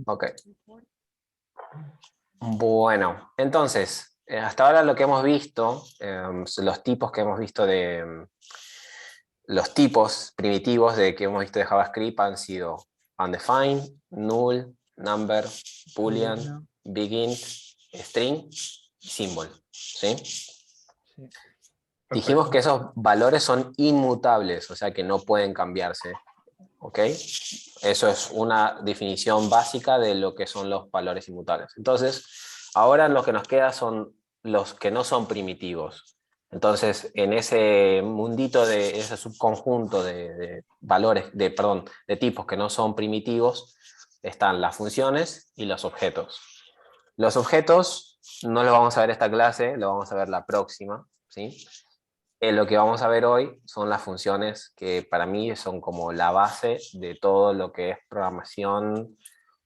Ok. Bueno, entonces, hasta ahora lo que hemos visto, los tipos que hemos visto los tipos primitivos que hemos visto de JavaScript han sido undefined, null, number, boolean, begin, string, symbol. ¿Sí? Sí, Dijimos que perfecto. esos valores son inmutables, o sea que no pueden cambiarse. ¿Ok? Eso es una definición básica de lo que son los valores inmutables. Entonces, ahora lo que nos queda son los que no son primitivos. Entonces, en ese mundito de ese subconjunto de valores, perdón, de tipos que no son primitivos, están las funciones y los objetos. Los objetos no los vamos a ver esta clase, lo vamos a ver la próxima, ¿sí? Lo que vamos a ver hoy son las funciones que para mí son como la base de todo lo que es programación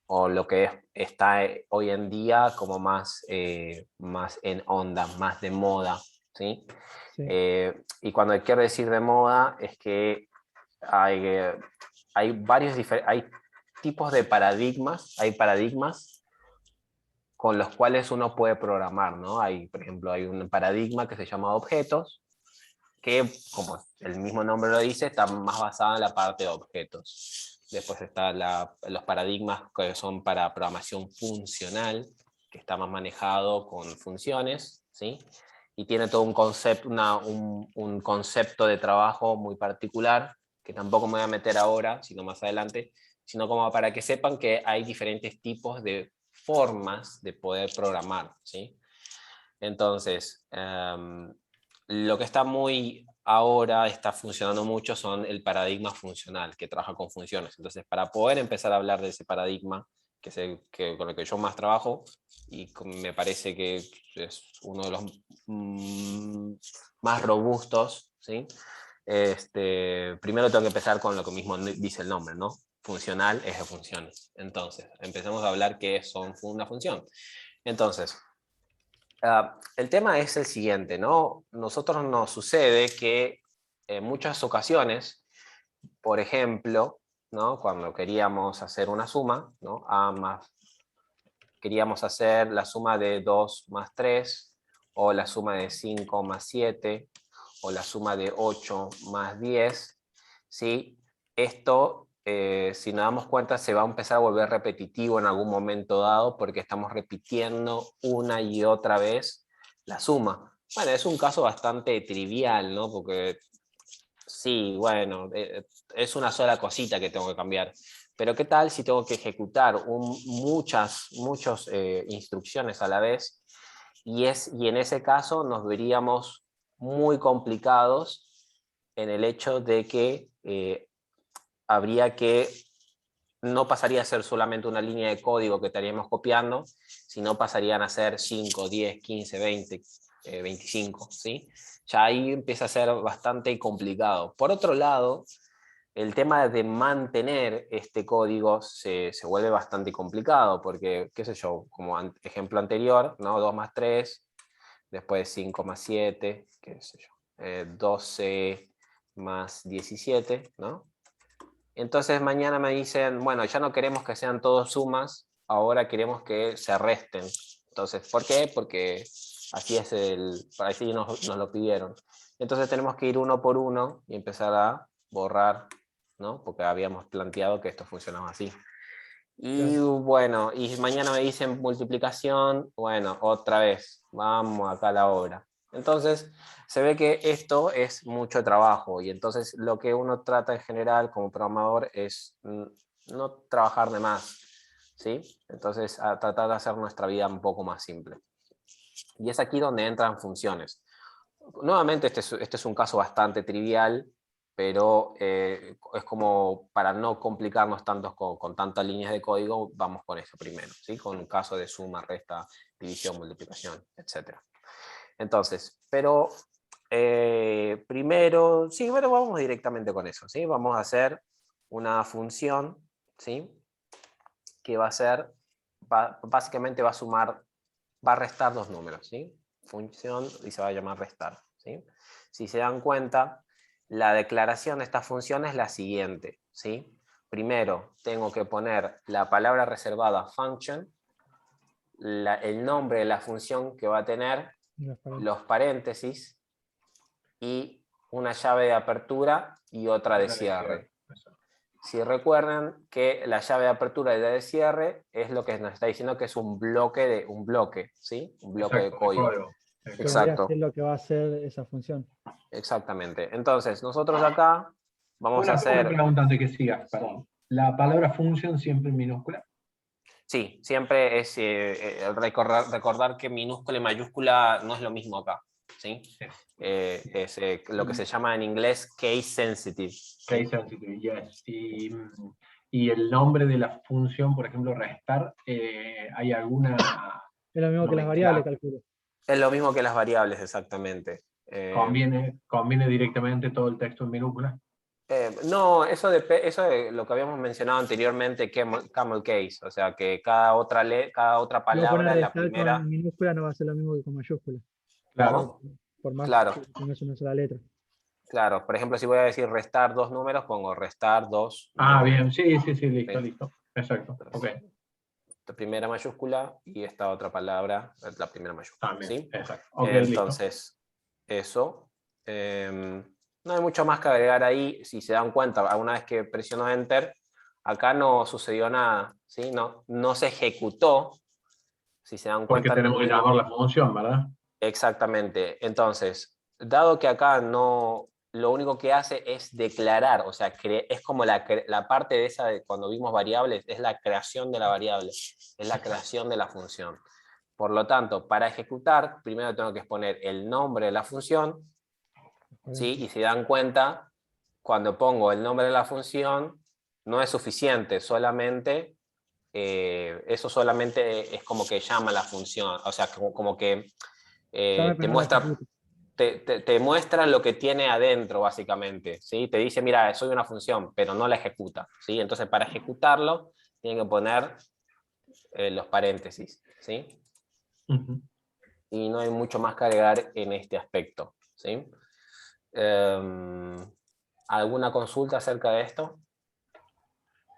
o lo que está hoy en día como más en onda, más de moda, ¿sí? Sí, Y cuando quiero decir de moda es que hay hay tipos de paradigmas, hay paradigmas con los cuales uno puede programar, ¿no? Por ejemplo, hay un paradigma que se llama objetos, que, como el mismo nombre lo dice, está más basada en la parte de objetos. Después están los paradigmas que son para programación funcional, que está más manejado con funciones, ¿sí? Y tiene todo un concepto, un concepto de trabajo muy particular, que tampoco me voy a meter ahora, sino más adelante, sino como para que sepan que hay diferentes tipos de formas de poder programar, ¿sí? Entonces, lo que está muy ahora, está funcionando mucho, son el paradigma funcional, que trabaja con funciones. Entonces, para poder empezar a hablar de ese paradigma, que es con el que yo más trabajo, y me parece que es uno de los más robustos, ¿sí? Primero tengo que empezar con lo que mismo dice el nombre, ¿no? Funcional es de funciones. Entonces, empecemos a hablar qué son una función. Entonces, el tema es el siguiente, ¿no? Nosotros nos sucede que en muchas ocasiones, por ejemplo, ¿no? Cuando queríamos hacer una suma, ¿no? Queríamos hacer la suma de 2 más 3, o la suma de 5 más 7, o la suma de 8 más 10, ¿sí? Esto, si nos damos cuenta, se va a empezar a volver repetitivo en algún momento dado porque estamos repitiendo una y otra vez la suma. Bueno, es un caso bastante trivial, ¿no? Porque sí, bueno, es una sola cosita que tengo que cambiar. Pero ¿qué tal si tengo que ejecutar muchas instrucciones a la vez? Y en ese caso nos veríamos muy complicados en el hecho de que habría que, no pasaría a ser solamente una línea de código que estaríamos copiando, sino pasarían a ser 5, 10, 15, 20, 25, ¿sí? Ya ahí empieza a ser bastante complicado. Por otro lado, el tema de mantener este código se vuelve bastante complicado, porque, qué sé yo, como ejemplo anterior, ¿no? 2 más 3, después 5 más 7, qué sé yo, 12 más 17, ¿no? Entonces mañana me dicen, bueno, ya no queremos que sean todos sumas, ahora queremos que se resten. Entonces, ¿por qué? Porque así nos lo pidieron. Entonces tenemos que ir uno por uno y empezar a borrar, ¿no? Porque habíamos planteado que esto funcionaba así. Y claro. bueno, y mañana me dicen multiplicación, bueno, otra vez, vamos acá a la obra. Entonces, se ve que esto es mucho trabajo y entonces lo que uno trata en general como programador es no trabajar de más, ¿sí? Entonces, a tratar de hacer nuestra vida un poco más simple. Y es aquí donde entran funciones. Nuevamente, este es un caso bastante trivial, pero es como para no complicarnos tanto con tantas líneas de código, vamos con eso primero, ¿sí? Con un caso de suma, resta, división, multiplicación, etc. Entonces, pero primero, sí, bueno, vamos directamente con eso, ¿sí? Vamos a hacer una función, ¿sí? Que va a ser, básicamente va a sumar, va a restar dos números, ¿sí? Función y se va a llamar restar, ¿sí? Si se dan cuenta, la declaración de esta función es la siguiente, ¿sí? primero tengo que poner la palabra reservada function, el nombre de la función que va a tener, los paréntesis y una llave de apertura y otra de cierre. Si recuerdan que la llave de apertura y la de cierre es lo que nos está diciendo que es un bloque, ¿sí? Un bloque de código. Exacto. Que es lo que va a hacer esa función. Exactamente. Entonces, nosotros acá vamos a hacer... Una pregunta antes que sigas, perdón. ¿La palabra function siempre en minúscula? Sí, siempre es recordar que minúscula y mayúscula no es lo mismo acá. ¿Sí? Es lo que se llama en inglés case sensitive. Case sensitive, yes. Y el nombre de la función, por ejemplo, restar, ¿hay alguna...? Es lo mismo que las variables, calculo. Es lo mismo que las variables, exactamente. ¿Conviene directamente todo el texto en minúscula? No, eso de lo que habíamos mencionado anteriormente, camel case, o sea que cada otra palabra, la primera... Con minúscula no va a ser lo mismo que con mayúscula. Claro. Por más claro. que tengas una sola letra. Claro, por ejemplo, si voy a decir restar 2 números, pongo restar 2 números. Bien, sí, listo. Exacto, ok. La primera mayúscula y esta otra palabra, la primera mayúscula. También, ¿sí? exacto. Okay, entonces, eso. No hay mucho más que agregar ahí. Si se dan cuenta, alguna vez que presiono Enter, acá no sucedió nada, ¿sí? No se ejecutó. Si se dan cuenta. Porque tenemos que llamar la función, ¿verdad? Exactamente. Entonces, dado que acá no, lo único que hace es declarar, o sea, es como la parte de esa de cuando vimos variables, es la creación de la variable, es la creación de la función. Por lo tanto, para ejecutar, primero tengo que exponer el nombre de la función, ¿sí? Y si dan cuenta, cuando pongo el nombre de la función, no es suficiente, solamente, eso solamente es como que llama la función, o sea, como que te muestra lo que tiene adentro, básicamente, ¿sí? Te dice, mira, soy una función, pero no la ejecuta, ¿sí? Entonces, para ejecutarlo, tienen que poner los paréntesis, ¿sí? Y no hay mucho más que agregar en este aspecto, ¿sí? ¿Alguna consulta acerca de esto?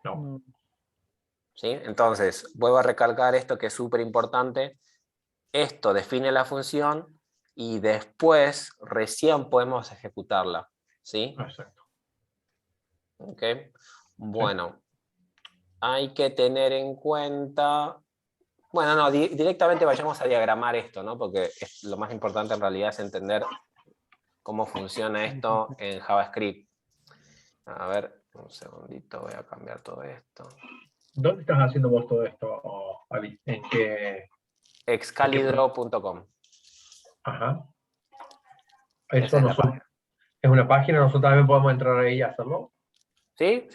No. ¿Sí? Entonces, vuelvo a recalcar esto que es súper importante. Esto define la función y después recién podemos ejecutarla, ¿sí? Exacto. Ok. Bueno, hay que tener en cuenta... Bueno, no, directamente vayamos a diagramar esto, ¿no? Porque lo más importante en realidad es entender cómo funciona esto en JavaScript. A ver, un segundito, voy a cambiar todo esto. ¿Dónde estás haciendo vos todo esto, Ali? ¿En qué? Excalibro.com. Ajá. Esa es la página. ¿Es una página? ¿Nosotros también podemos entrar ahí y hacerlo? Sí.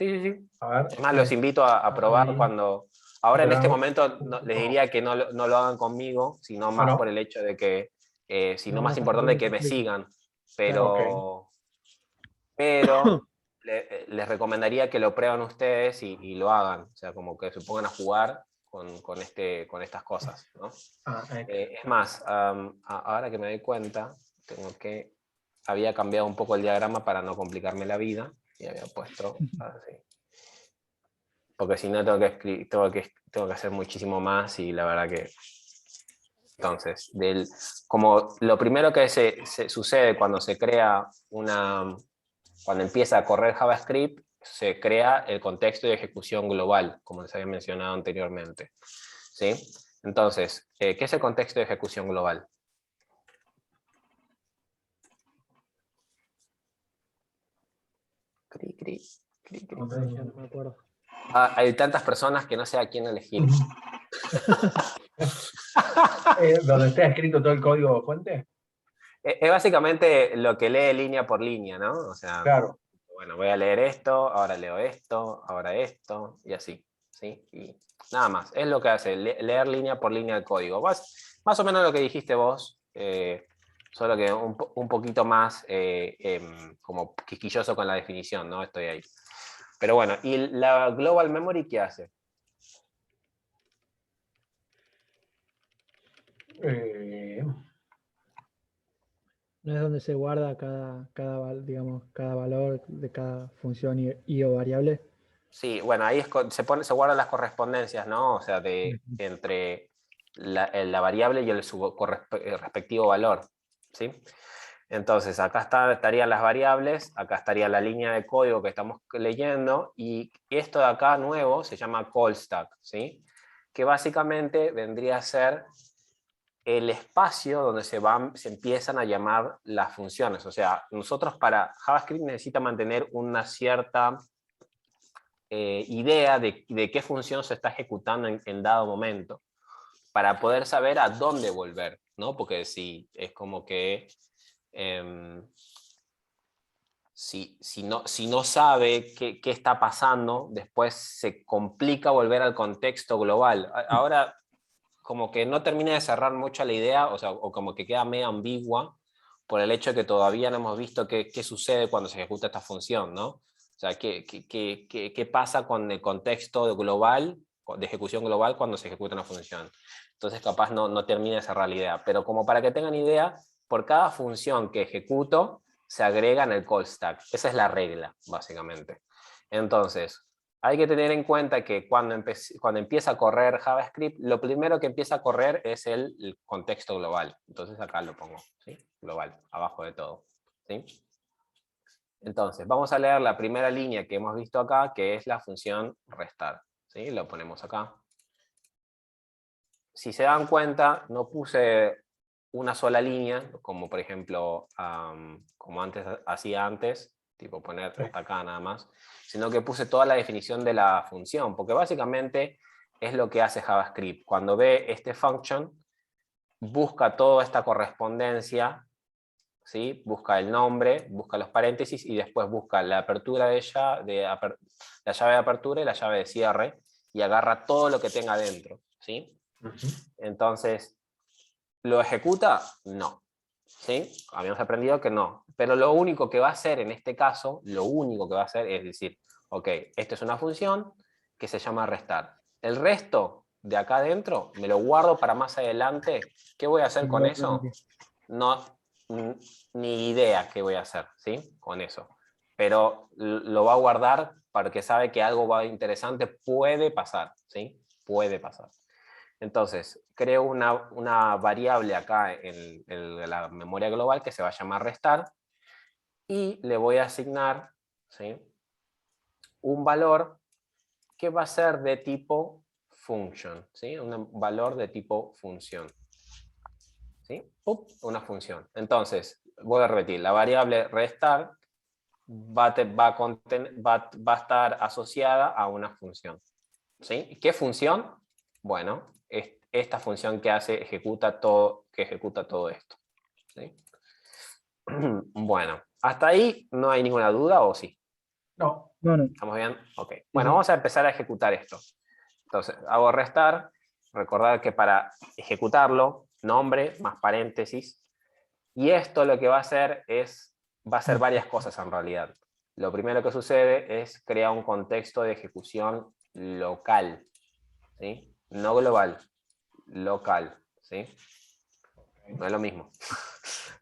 A ver, es más, los invito a probar cuando... Ahora en este momento les diría que no lo hagan conmigo, sino más por el hecho de que, sino más importante que me sigan. Pero les recomendaría que lo prueben ustedes y lo hagan. O sea, como que se pongan a jugar con estas cosas, ¿no? Es más, ahora que me doy cuenta, había cambiado un poco el diagrama para no complicarme la vida y había puesto así. Porque si no tengo que hacer muchísimo más y la verdad que... Entonces, como lo primero que se sucede cuando se crea cuando empieza a correr JavaScript, se crea el contexto de ejecución global, como les había mencionado anteriormente, ¿sí? Entonces, ¿qué es el contexto de ejecución global? No me acuerdo. Hay tantas personas que no sé a quién elegir. ¿Donde está escrito todo el código fuente? Es básicamente lo que lee línea por línea, ¿no? O sea, claro. Bueno, voy a leer esto, ahora leo esto, ahora esto, y así, ¿sí? Y nada más, es lo que hace, leer línea por línea el código. Más o menos lo que dijiste vos, solo que un poquito más como quisquilloso con la definición, ¿no? Estoy ahí. Pero bueno, ¿y la Global Memory qué hace? No es donde se guarda digamos, cada valor de cada función y o variable. Sí, bueno, ahí se guardan las correspondencias, ¿no? O sea, entre la variable y su respectivo valor, ¿sí? Entonces, acá estarían las variables, acá estaría la línea de código que estamos leyendo, y esto de acá nuevo se llama call stack, ¿sí? Que básicamente vendría a ser el espacio donde se empiezan a llamar las funciones. O sea, nosotros para JavaScript necesita mantener una cierta idea de qué función se está ejecutando en dado momento, para poder saber a dónde volver, ¿no? Porque si es como que si no sabe qué está pasando, después se complica volver al contexto global. Ahora, como que no termina de cerrar mucho la idea, o sea, o como que queda medio ambigua por el hecho de que todavía no hemos visto qué sucede cuando se ejecuta esta función, ¿no? O sea, qué pasa con el contexto global, de ejecución global, cuando se ejecuta una función. Entonces, capaz no termina de cerrar la idea. Pero como para que tengan idea, por cada función que ejecuto, se agrega en el call stack. Esa es la regla, básicamente. Entonces, hay que tener en cuenta que cuando empieza a correr JavaScript, lo primero que empieza a correr es el contexto global. Entonces acá lo pongo, ¿sí? Global, abajo de todo, ¿sí? Entonces, vamos a leer la primera línea que hemos visto acá, que es la función restar, ¿sí? Lo ponemos acá. Si se dan cuenta, no puse una sola línea, como por ejemplo, como hacía antes, tipo poner hasta acá nada más, sino que puse toda la definición de la función, porque básicamente es lo que hace JavaScript. Cuando ve este function, busca toda esta correspondencia, ¿sí? Busca el nombre, busca los paréntesis y después busca la apertura la llave de apertura y la llave de cierre, y agarra todo lo que tenga dentro, ¿sí? Entonces, ¿lo ejecuta? No. ¿Sí? Habíamos aprendido que no. Pero lo único que va a hacer en este caso, lo único que va a hacer es decir, ok, esto es una función que se llama restar. El resto de acá adentro me lo guardo para más adelante. ¿Qué voy a hacer con eso? No, ni idea qué voy a hacer, ¿sí? Con eso. Pero lo va a guardar porque sabe que algo interesante puede pasar, ¿sí? Puede pasar. Entonces, creo una variable acá en la memoria global que se va a llamar restar, y le voy a asignar, ¿sí?, un valor que va a ser de tipo function, ¿sí? Un valor de tipo función, ¿sí? Una función. Entonces, voy a repetir, la variable restar va a estar asociada a una función, ¿sí? ¿Qué función? Bueno, esta función que ejecuta todo esto, ¿sí? Bueno, hasta ahí no hay ninguna duda, ¿o sí? No. No. ¿Estamos bien? Ok. Sí, Bueno, sí. vamos a empezar a ejecutar esto. Entonces, hago restar. Recordar que para ejecutarlo, nombre más paréntesis. Y esto lo que va a hacer va a hacer varias cosas en realidad. Lo primero que sucede es crear un contexto de ejecución local, ¿sí? No global, local, ¿sí? No es lo mismo.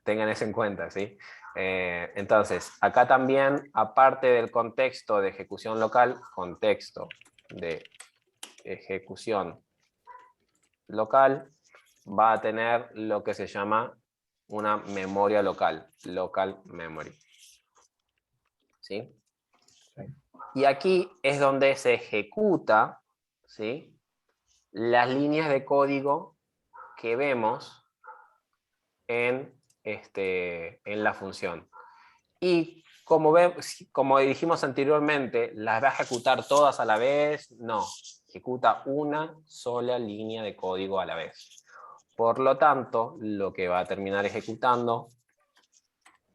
Tengan eso en cuenta, ¿sí? Entonces, acá también, aparte del contexto de ejecución local, contexto de ejecución local, va a tener lo que se llama una memoria local, local memory, ¿sí? Y aquí es donde se ejecuta, ¿sí?, las líneas de código que vemos en la función. Y como dijimos anteriormente, ¿las va a ejecutar todas a la vez? No, ejecuta una sola línea de código a la vez. Por lo tanto, lo que va a terminar ejecutando,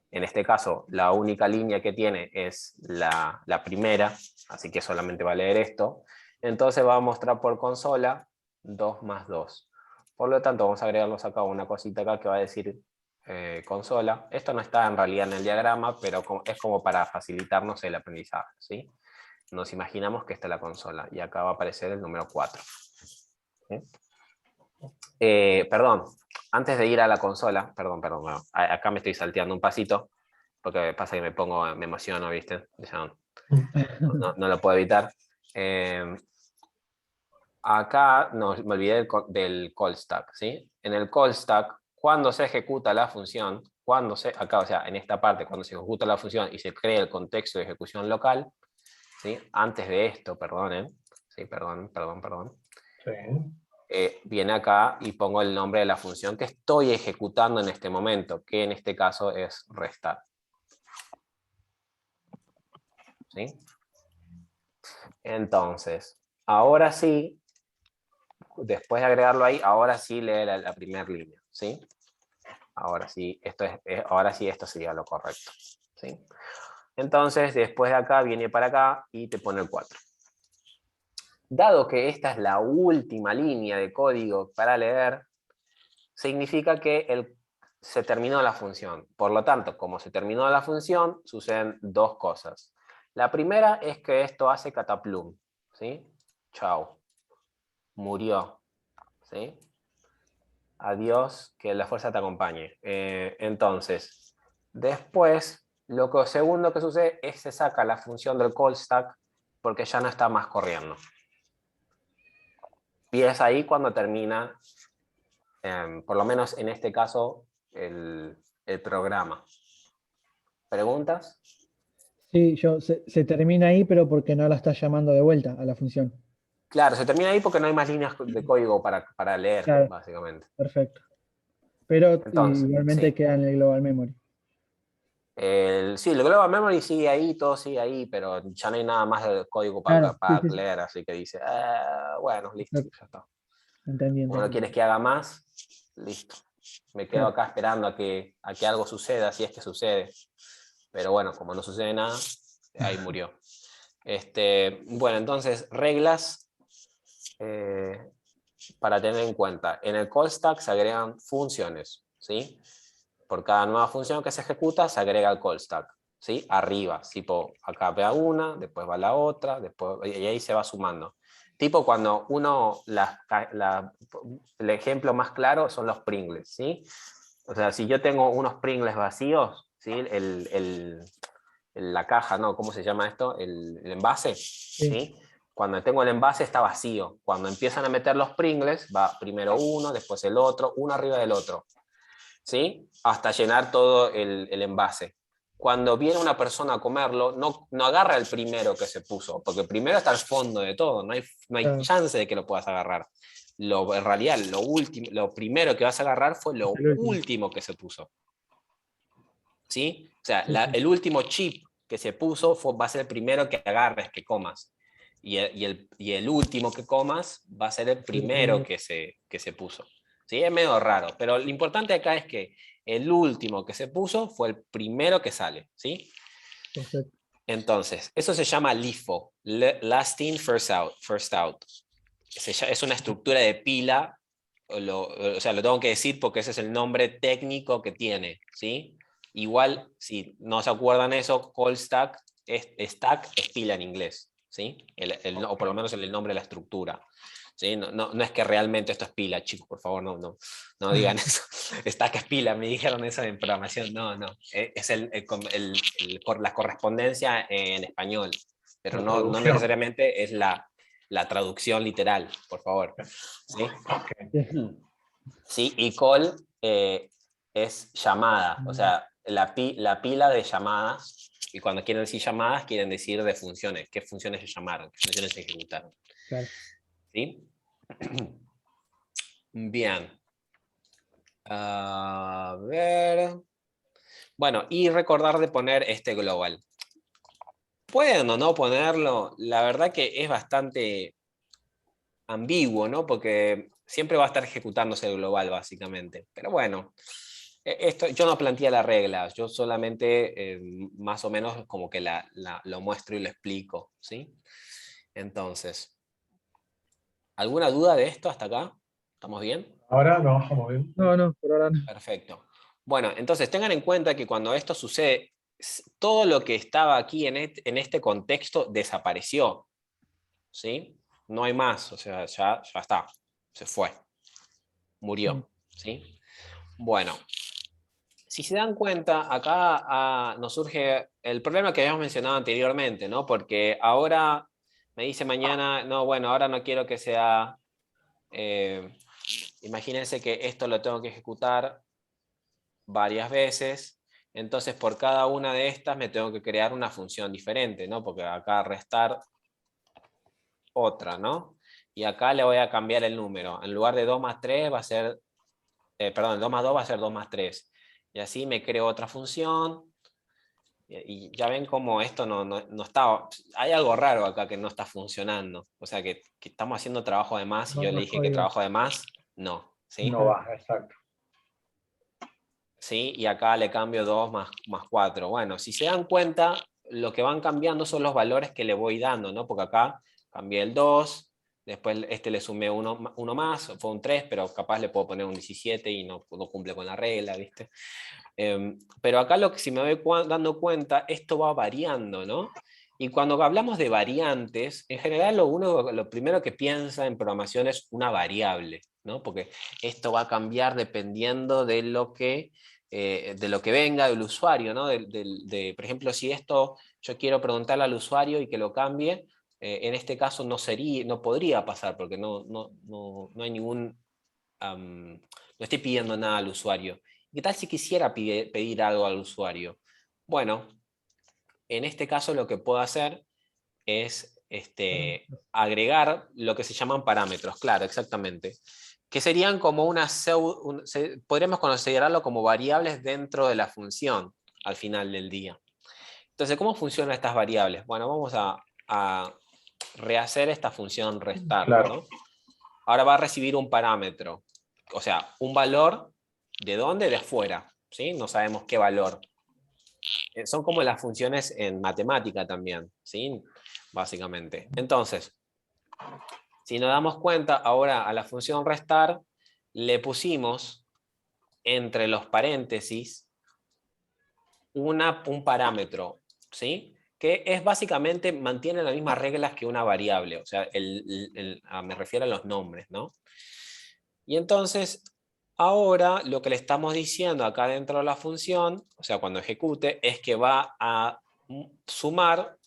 en este caso, la única línea que tiene es la primera, así que solamente va a leer esto. Entonces va a mostrar por consola 2 más 2. Por lo tanto, vamos a agregarnos acá una cosita acá que va a decir consola. Esto no está en realidad en el diagrama, pero es como para facilitarnos el aprendizaje, ¿sí? Nos imaginamos que esta es la consola y acá va a aparecer el número 4. ¿Sí? Perdón, antes de ir a la consola, perdón, acá me estoy salteando un pasito, porque pasa que me emociono, ¿viste? no lo puedo evitar. Acá no, me olvidé del call stack, ¿sí? En el call stack, cuando se ejecuta la función, acá, o sea, en esta parte, cuando se ejecuta la función y se crea el contexto de ejecución local, ¿sí? Antes de esto, perdonen, sí, perdón. Sí. Viene acá y pongo el nombre de la función que estoy ejecutando en este momento, que en este caso es restar. ¿Sí? Entonces, ahora sí, después de agregarlo ahí, ahora sí lee la primera línea. ¿Sí? Ahora sí, ahora sí esto sería lo correcto. ¿Sí? Entonces, después de acá, viene para acá y te pone el 4. Dado que esta es la última línea de código para leer, significa que se terminó la función. Por lo tanto, como se terminó la función, suceden dos cosas. La primera es que esto hace cataplum. ¿Sí? Chao. Murió. ¿Sí? Adiós, que la fuerza te acompañe. Entonces, después, segundo que sucede es que se saca la función del call stack porque ya no está más corriendo. Y es ahí cuando termina, por lo menos en este caso, el programa. ¿Preguntas? Sí, se termina ahí, pero porque no la estás llamando de vuelta a la función. Claro, se termina ahí porque no hay más líneas de código para leer, Claro, básicamente. perfecto. Pero Entonces, igualmente sí. queda en el global memory. Sí, el Global Memory sigue ahí, todo sigue ahí, pero ya no hay nada más de código Claro, sí, para sí, sí. leer, así que dice, bueno, listo, Perfecto. ya está. Entendí. Bueno, ¿quieres que haga más? Listo. Me quedo Claro. acá esperando a que algo suceda, si es que sucede. Pero bueno, como no sucede nada, ahí murió. Bueno, entonces, reglas para tener en cuenta. En el call stack se agregan funciones, ¿sí? Por cada nueva función que se ejecuta, se agrega el call stack, ¿sí? Arriba, tipo, acá va una, después va la otra, después, y ahí se va sumando. Tipo cuando el ejemplo más claro son los Pringles, ¿sí? O sea, si yo tengo unos Pringles vacíos, ¿sí? La caja, ¿no? ¿Cómo se llama esto? El envase, Sí, ¿sí? Cuando tengo el envase está vacío. Cuando empiezan a meter los Pringles, va primero uno, después el otro, uno arriba del otro, ¿sí? Hasta llenar todo el envase. Cuando viene una persona a comerlo, no agarra el primero que se puso, porque primero está al fondo de todo, no hay claro. chance de que lo puedas agarrar. En realidad, lo primero que vas a agarrar fue Es lo el último. último que se puso. ¿Sí? O sea, Sí, sí. el último chip que se puso va a ser el primero que agarres, que comas. Y el último que comas va a ser el primero que se puso. ¿Sí? Es medio raro, pero lo importante acá es que el último que se puso fue el primero que sale. ¿Sí? Perfecto. Entonces, eso se llama LIFO, Last In, First Out. First out. Es una estructura de pila, o sea, lo tengo que decir porque ese es el nombre técnico que tiene, ¿sí? Igual, si no se acuerdan eso, call stack es pila en inglés, ¿sí? O por lo menos el nombre de la estructura. ¿Sí? No es que realmente esto es pila, chicos, por favor, no digan eso. Stack es pila, me dijeron eso en programación. No. Es la correspondencia en español, pero La no traducción. necesariamente es la traducción literal, por favor. ¿Sí? Okay. Sí. Sí, y call es llamada, o sea, la pila de llamadas, y cuando quieren decir llamadas, quieren decir de funciones, qué funciones se llamaron, qué funciones se ejecutaron. Claro. ¿Sí? Bien. A ver. Bueno, y recordar de poner este global. Pueden o no ponerlo, la verdad que es bastante ambiguo, ¿no? Porque siempre va a estar ejecutándose el global, básicamente. Pero bueno, yo no planteé las reglas, yo solamente más o menos como que lo muestro y lo explico, ¿sí? Entonces, ¿alguna duda de esto hasta acá? ¿Estamos bien? Ahora lo bajamos bien. No, por ahora no. Perfecto. Bueno, entonces tengan en cuenta que cuando esto sucede, todo lo que estaba aquí en este contexto desapareció, ¿sí? No hay más, o sea, ya está, se fue, Sí. murió, ¿sí? Bueno, Si se dan cuenta, acá nos surge el problema que habíamos mencionado anteriormente, ¿no? Porque ahora me dice mañana, no, bueno, ahora no quiero que sea... imagínense que esto lo tengo que ejecutar varias veces, entonces por cada una de estas me tengo que crear una función diferente, ¿no? Porque acá restar otra, ¿no? Y acá le voy a cambiar el número. En lugar de 2 más 3 va a ser, perdón, 2 más 2 va a ser 2 más 3. Y así me creo otra función. Y ya ven cómo esto no está... Hay algo raro acá que no está funcionando. O sea, que estamos haciendo trabajo de más y yo le No es dije que código. trabajo de más, no. ¿Sí? No va, exacto. ¿Sí? Y acá le cambio 2 más 4. Bueno, si se dan cuenta, lo que van cambiando son los valores que le voy dando, ¿no? Porque acá cambié el 2, después este le sumé uno más, fue un 3, pero capaz le puedo poner un 17 y no cumple con la regla, ¿viste? Pero acá lo que si me voy dando cuenta, esto va variando, ¿no? Y cuando hablamos de variantes, en general lo primero que piensa en programación es una variable, ¿no? Porque esto va a cambiar dependiendo de lo que venga del usuario, ¿no? Por ejemplo, si esto yo quiero preguntarle al usuario y que lo cambie, en este caso no podría pasar porque no hay ningún... no estoy pidiendo nada al usuario. ¿Qué tal si quisiera pedir algo al usuario? Bueno, en este caso lo que puedo hacer es agregar lo que se llaman parámetros, claro, exactamente, que serían como podríamos considerarlo como variables dentro de la función al final del día. Entonces, ¿cómo funcionan estas variables? Bueno, vamos a rehacer esta función restar, Claro. ¿no? Ahora va a recibir un parámetro, o sea, un valor, ¿de dónde? De afuera, ¿sí? No sabemos qué valor. Son como las funciones en matemática también, ¿sí? Básicamente. Entonces, si nos damos cuenta, ahora a la función restar le pusimos entre los paréntesis un parámetro, ¿sí? Que es básicamente, mantiene las mismas reglas que una variable, o sea, me refiero a los nombres, ¿no? Y entonces, ahora lo que le estamos diciendo acá dentro de la función, o sea, cuando ejecute, es que va a sumar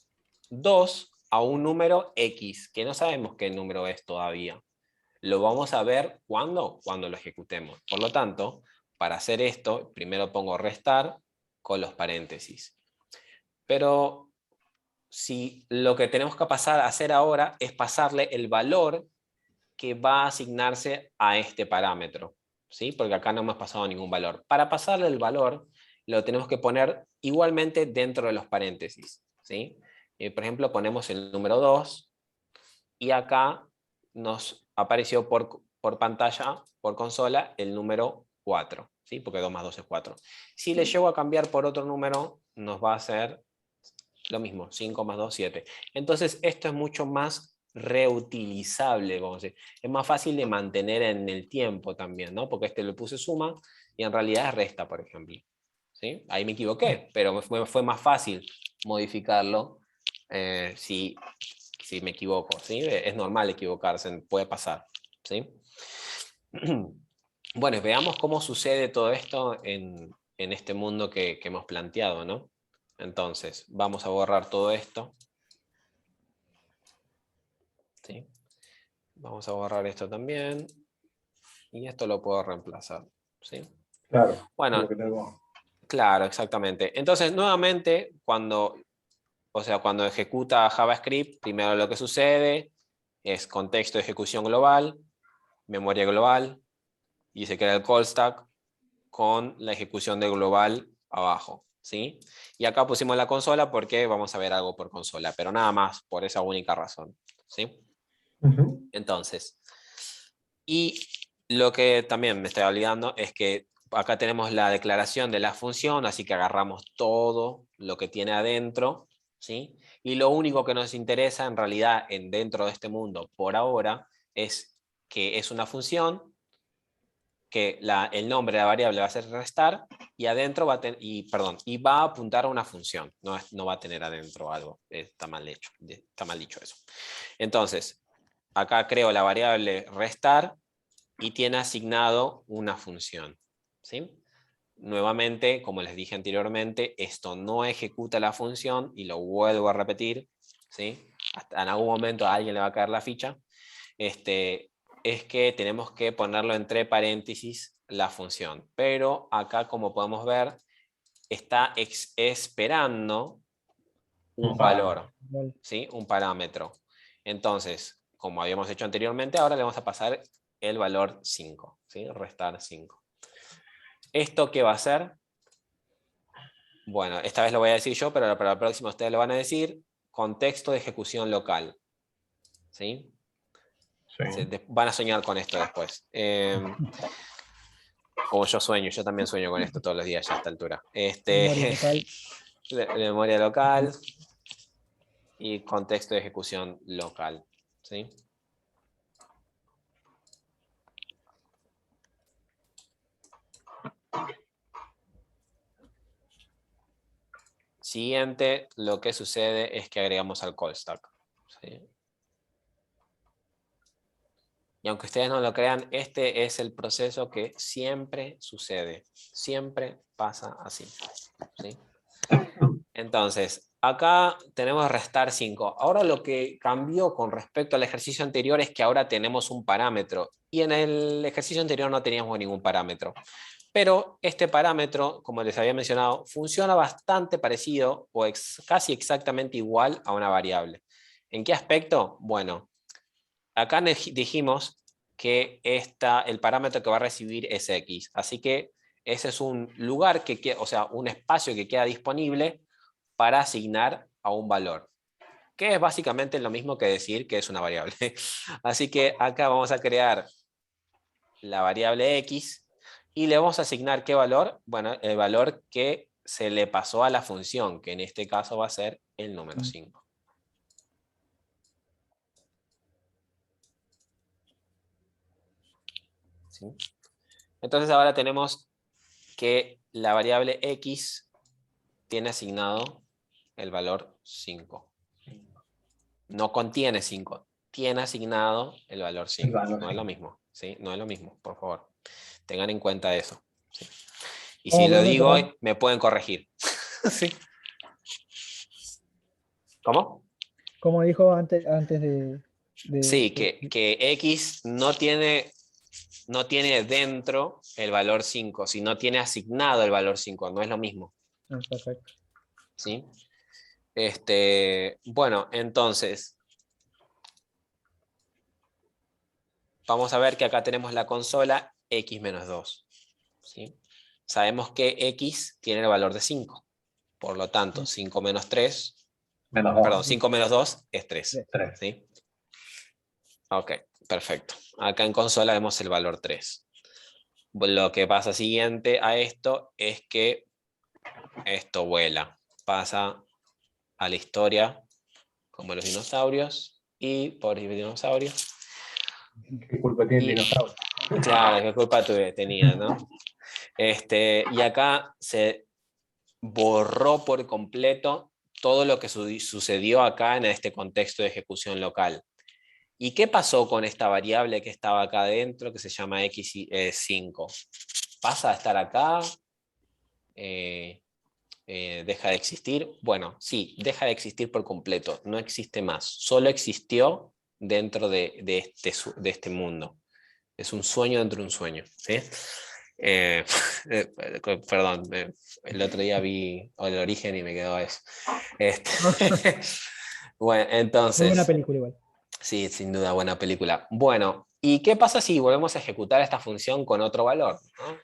2 a un número X, que no sabemos qué número es todavía. Lo vamos a ver cuando lo ejecutemos. Por lo tanto, para hacer esto, primero pongo restar con los paréntesis. Pero si lo que tenemos que pasar a hacer ahora es pasarle el valor que va a asignarse a este parámetro, ¿sí? Porque acá no hemos pasado ningún valor. Para pasarle el valor, lo tenemos que poner igualmente dentro de los paréntesis, ¿sí? Por ejemplo, ponemos el número 2 y acá nos apareció por pantalla, por consola, el número 4, ¿sí? Porque 2 más 2 es 4. Si le llego a cambiar por otro número, nos va a hacer lo mismo, 5 más 2, 7. Entonces, esto es mucho más reutilizable, vamos a decir. Es más fácil de mantener en el tiempo también, ¿no? Porque le puse suma y en realidad es resta, por ejemplo. ¿Sí? Ahí me equivoqué, pero fue más fácil modificarlo si me equivoco, ¿sí? Es normal equivocarse, puede pasar, ¿sí? Bueno, veamos cómo sucede todo esto en este mundo que hemos planteado, ¿no? Entonces, vamos a borrar todo esto. ¿Sí? Vamos a borrar esto también. Y esto lo puedo reemplazar, ¿sí? Claro, Bueno, lo que tengo. claro, exactamente. Entonces, nuevamente, cuando ejecuta JavaScript, primero lo que sucede es contexto de ejecución global, memoria global, y se crea el call stack con la ejecución de global abajo, ¿sí? Y acá pusimos la consola porque vamos a ver algo por consola, pero nada más por esa única razón, ¿sí? Entonces, y lo que también me estoy olvidando es que acá tenemos la declaración de la función, así que agarramos todo lo que tiene adentro, ¿sí? Y lo único que nos interesa en realidad dentro de este mundo por ahora es que es una función, que el nombre de la variable va a ser restar y adentro y va a apuntar a una función, no va a tener adentro algo, está mal dicho eso. Entonces, acá creo la variable restar y tiene asignado una función, ¿sí? nuevamente, como les dije anteriormente, esto no ejecuta la función, y lo vuelvo a repetir, ¿sí? Hasta en algún momento a alguien le va a caer la ficha, es que tenemos que ponerlo entre paréntesis la función. Pero acá, como podemos ver, está esperando un valor, Vale. ¿sí? Un parámetro. Entonces, como habíamos hecho anteriormente, ahora le vamos a pasar el valor 5, ¿sí? Restar 5. ¿Esto qué va a hacer? Bueno, esta vez lo voy a decir yo, pero para la próxima ustedes lo van a decir. Contexto de ejecución local, ¿sí? Sí. Van a soñar con esto después. Como yo sueño, yo también sueño con esto todos los días ya a esta altura. Memoria local. Memoria local y contexto de ejecución local, ¿sí? Siguiente, lo que sucede es que agregamos al call stack, ¿sí? Y aunque ustedes no lo crean, este es el proceso que siempre sucede. Siempre pasa así, ¿sí? Entonces, acá tenemos restar 5. Ahora lo que cambió con respecto al ejercicio anterior es que ahora tenemos un parámetro. Y en el ejercicio anterior no teníamos ningún parámetro. Pero este parámetro, como les había mencionado, funciona bastante parecido o casi exactamente igual a una variable. ¿En qué aspecto? Bueno, acá dijimos que el parámetro que va a recibir es X. Así que ese es un lugar o sea, un espacio que queda disponible para asignar a un valor, que es básicamente lo mismo que decir que es una variable. Así que acá vamos a crear la variable X y le vamos a asignar ¿qué valor? Bueno, el valor que se le pasó a la función, que en este caso va a ser el número 5. ¿Sí? Entonces ahora tenemos que la variable X tiene asignado el valor 5. No contiene 5, tiene asignado el valor 5. No es lo mismo, ¿sí? No es lo mismo, por favor. Tengan en cuenta eso. ¿Sí? Y si lo digo, me pueden corregir. ¿Sí? ¿Cómo? Como dijo antes Sí, que X no tiene dentro el valor 5, sino tiene asignado el valor 5. No es lo mismo. Perfecto. ¿Sí? Bueno, entonces, vamos a ver que acá tenemos la consola X menos 2. ¿Sí? Sabemos que X tiene el valor de 5. Por lo tanto, 5 menos 3, perdón, 5 menos 2 es 3. 3. ¿Sí? Ok, perfecto. Acá en consola vemos el valor 3. Lo que pasa siguiente a esto es que esto vuela. Pasa a la historia como los dinosaurios y por dinosaurios. ¿Qué culpa tiene el dinosaurio? Claro, qué culpa tenía, ¿no? Y acá se borró por completo todo lo que sucedió acá en este contexto de ejecución local. ¿Y qué pasó con esta variable que estaba acá adentro, que se llama x5? ¿Pasa a estar acá? ¿Deja de existir? Bueno, sí, deja de existir por completo, no existe más. Solo existió dentro de este mundo. Es un sueño dentro de un sueño, ¿sí? Perdón, el otro día vi El Origen y me quedó eso. Bueno, entonces... Muy buena película igual. Sí, sin duda, buena película. Bueno, ¿y qué pasa si volvemos a ejecutar esta función con otro valor? ¿No?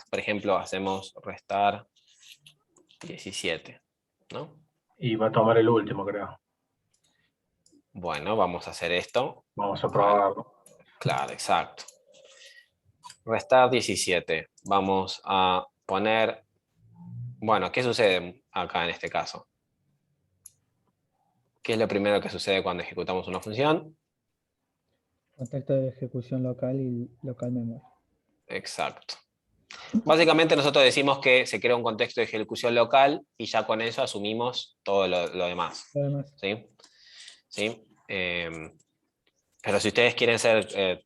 Por ejemplo, hacemos restar 17, ¿no? Y va a tomar el último, creo. Bueno, vamos a hacer esto. Vamos a probarlo. Claro, exacto. Restar 17. Vamos a poner... Bueno, ¿qué sucede acá en este caso? ¿Qué es lo primero que sucede cuando ejecutamos una función? Contexto de ejecución local y local memoria. Exacto. Básicamente nosotros decimos que se crea un contexto de ejecución local y ya con eso asumimos todo lo demás. Además, ¿Sí? ¿Sí? Pero si ustedes quieren ser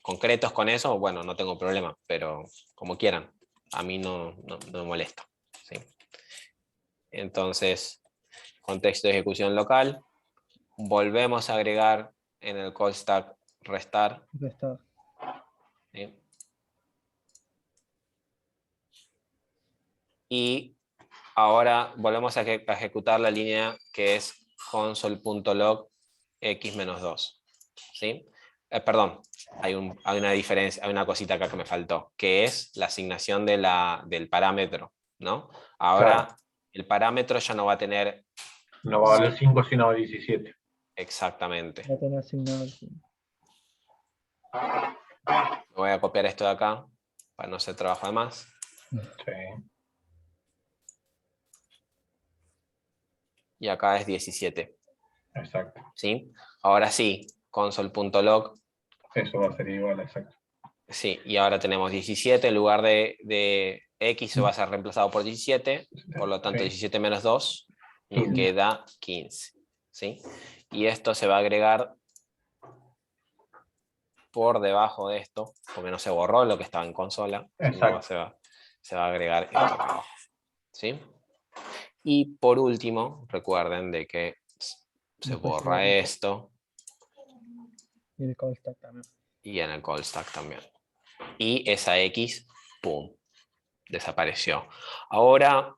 concretos con eso, bueno, no tengo problema, pero como quieran. a mí no me molesta. ¿Sí? Entonces, contexto de ejecución local, volvemos a agregar en el call stack restar. Restar. ¿Sí? Y ahora volvemos a ejecutar la línea que es console.log x-2. ¿Sí? Perdón, hay una diferencia, hay una cosita acá que me faltó, que es la asignación del parámetro, ¿no? Ahora Claro. el parámetro ya no va a tener... No va a valer 5, sino 17. Exactamente. Va a tener asignado el 5. Voy a copiar esto de acá para no hacer trabajo de más. Sí, Y acá es 17. exacto. ¿Sí? Ahora sí, console.log. Eso va a ser igual, exacto. Sí, y ahora tenemos 17 en lugar de x se va a ser reemplazado por 17, por lo tanto Sí. 17 menos 2 nos 15. queda 15. ¿Sí? Y esto se va a agregar por debajo de esto, porque no se borró lo que estaba en consola, sino Exacto. se va a agregar esto acá abajo. ¿Sí? Y por último, recuerden de que se Después se borra borra. esto Y el call stack también. y en el call stack también. Y esa X, ¡pum!, desapareció. Ahora,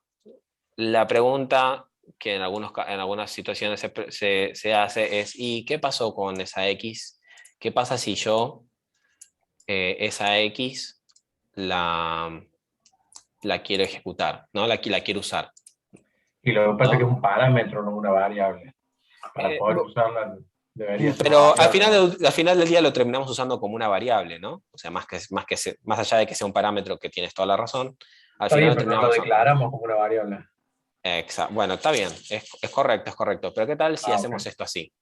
la pregunta que en algunas situaciones se hace es, ¿y qué pasó con esa X? ¿Qué pasa si yo esa X la quiero ejecutar, ¿no? La quiero usar, Y lo que pasa es que es ¿no? un parámetro, no una variable. Para poder usarla debería ser una Pero variable, ¿no? al final del día lo terminamos usando como una variable, ¿no? O sea, más allá de que sea un parámetro, que tienes toda la razón, al Está final bien, lo pero no lo terminamos usando. declaramos como una variable. Exacto. Bueno, está bien, es correcto, es correcto. Pero ¿qué tal si Ah, hacemos ok. esto así?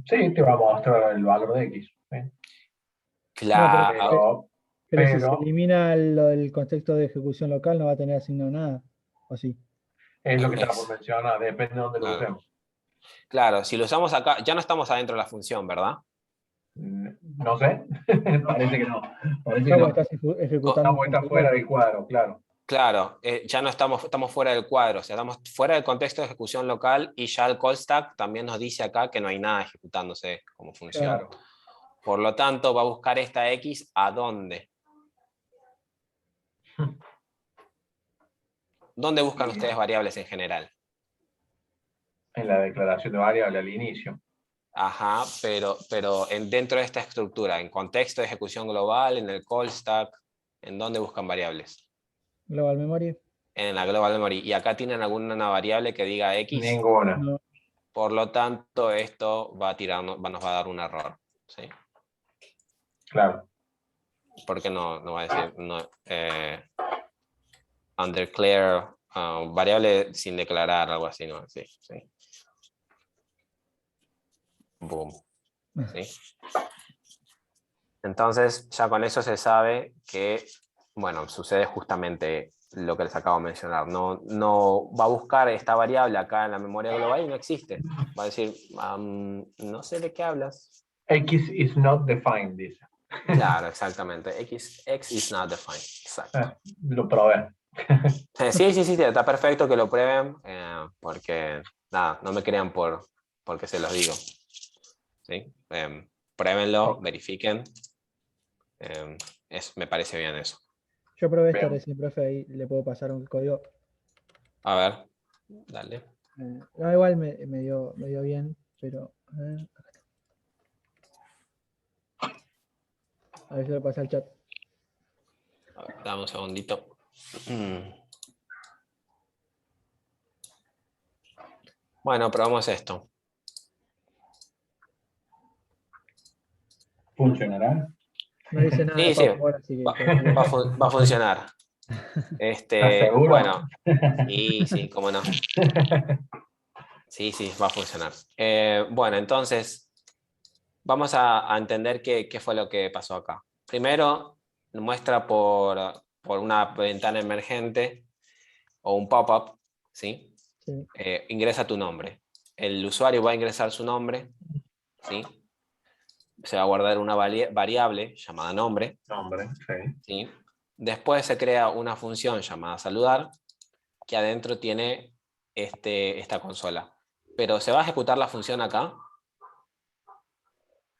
Sí, te va a mostrar el valor de X. ¿Sí? No, Claro, pero si se Pero elimina lo del contexto de ejecución local, no va a tener asignado nada. ¿O sí? es lo que estaba por es, mencionar, depende de dónde lo claro. usemos. Claro, si lo usamos acá, ya no estamos adentro de la función, ¿verdad? No sé, parece que no. Parece que Ya vos no. estás ejecutando un Estamos está fuera control. del cuadro, claro. Claro, ya no estamos fuera del cuadro, o sea, estamos fuera del contexto de ejecución local y ya el call stack también nos dice acá que no hay nada ejecutándose como función. Claro. Por lo tanto, va a buscar esta X ¿a dónde? ¿Dónde buscan Y ustedes variables en general? en la declaración de variable al inicio. Ajá, pero dentro de esta estructura, en contexto de ejecución global, en el call stack, ¿en dónde buscan variables? Global memory. En la global memory. ¿Y acá tienen alguna variable que diga X? Ninguna. No. Por lo tanto, esto nos va a dar un error. ¿Sí? Claro. Porque no va a decir undeclare, variable sin declarar, algo así, ¿no? Sí, sí. Boom. ¿Sí? Entonces, ya con eso se sabe que, bueno, sucede justamente lo que les acabo de mencionar. No va a buscar esta variable acá en la memoria global y no existe. Va a decir, no sé de qué hablas. X is not defined, dice. Claro, exactamente. X is not defined. Exacto. Lo probé. Sí, está perfecto que lo prueben, porque, nada, no me crean porque se los digo. ¿Sí? Pruébenlo, Ok, verifiquen. Me parece bien eso. Yo probé esta bien. recién, profe, ahí le puedo pasar un código. A ver, dale. No, igual me dio bien, pero a ver si lo pasa al chat. A ver, dame un segundito. Bueno, probamos esto. ¿Funcionará? No dice nada de Sí, sí, Papo ahora, así que va a funcionar. ¿Estás seguro? Bueno, sí, cómo no. Sí, va a funcionar. Bueno, entonces, vamos a entender qué fue lo que pasó acá. Primero, muestra por una ventana emergente o un pop-up, ¿sí? sí. Ingresa tu nombre. El usuario va a ingresar su nombre, ¿sí? Se va a guardar una variable llamada nombre, Nombre, sí. ¿sí? Después se crea una función llamada saludar, que adentro tiene esta consola. Pero ¿se va a ejecutar la función acá?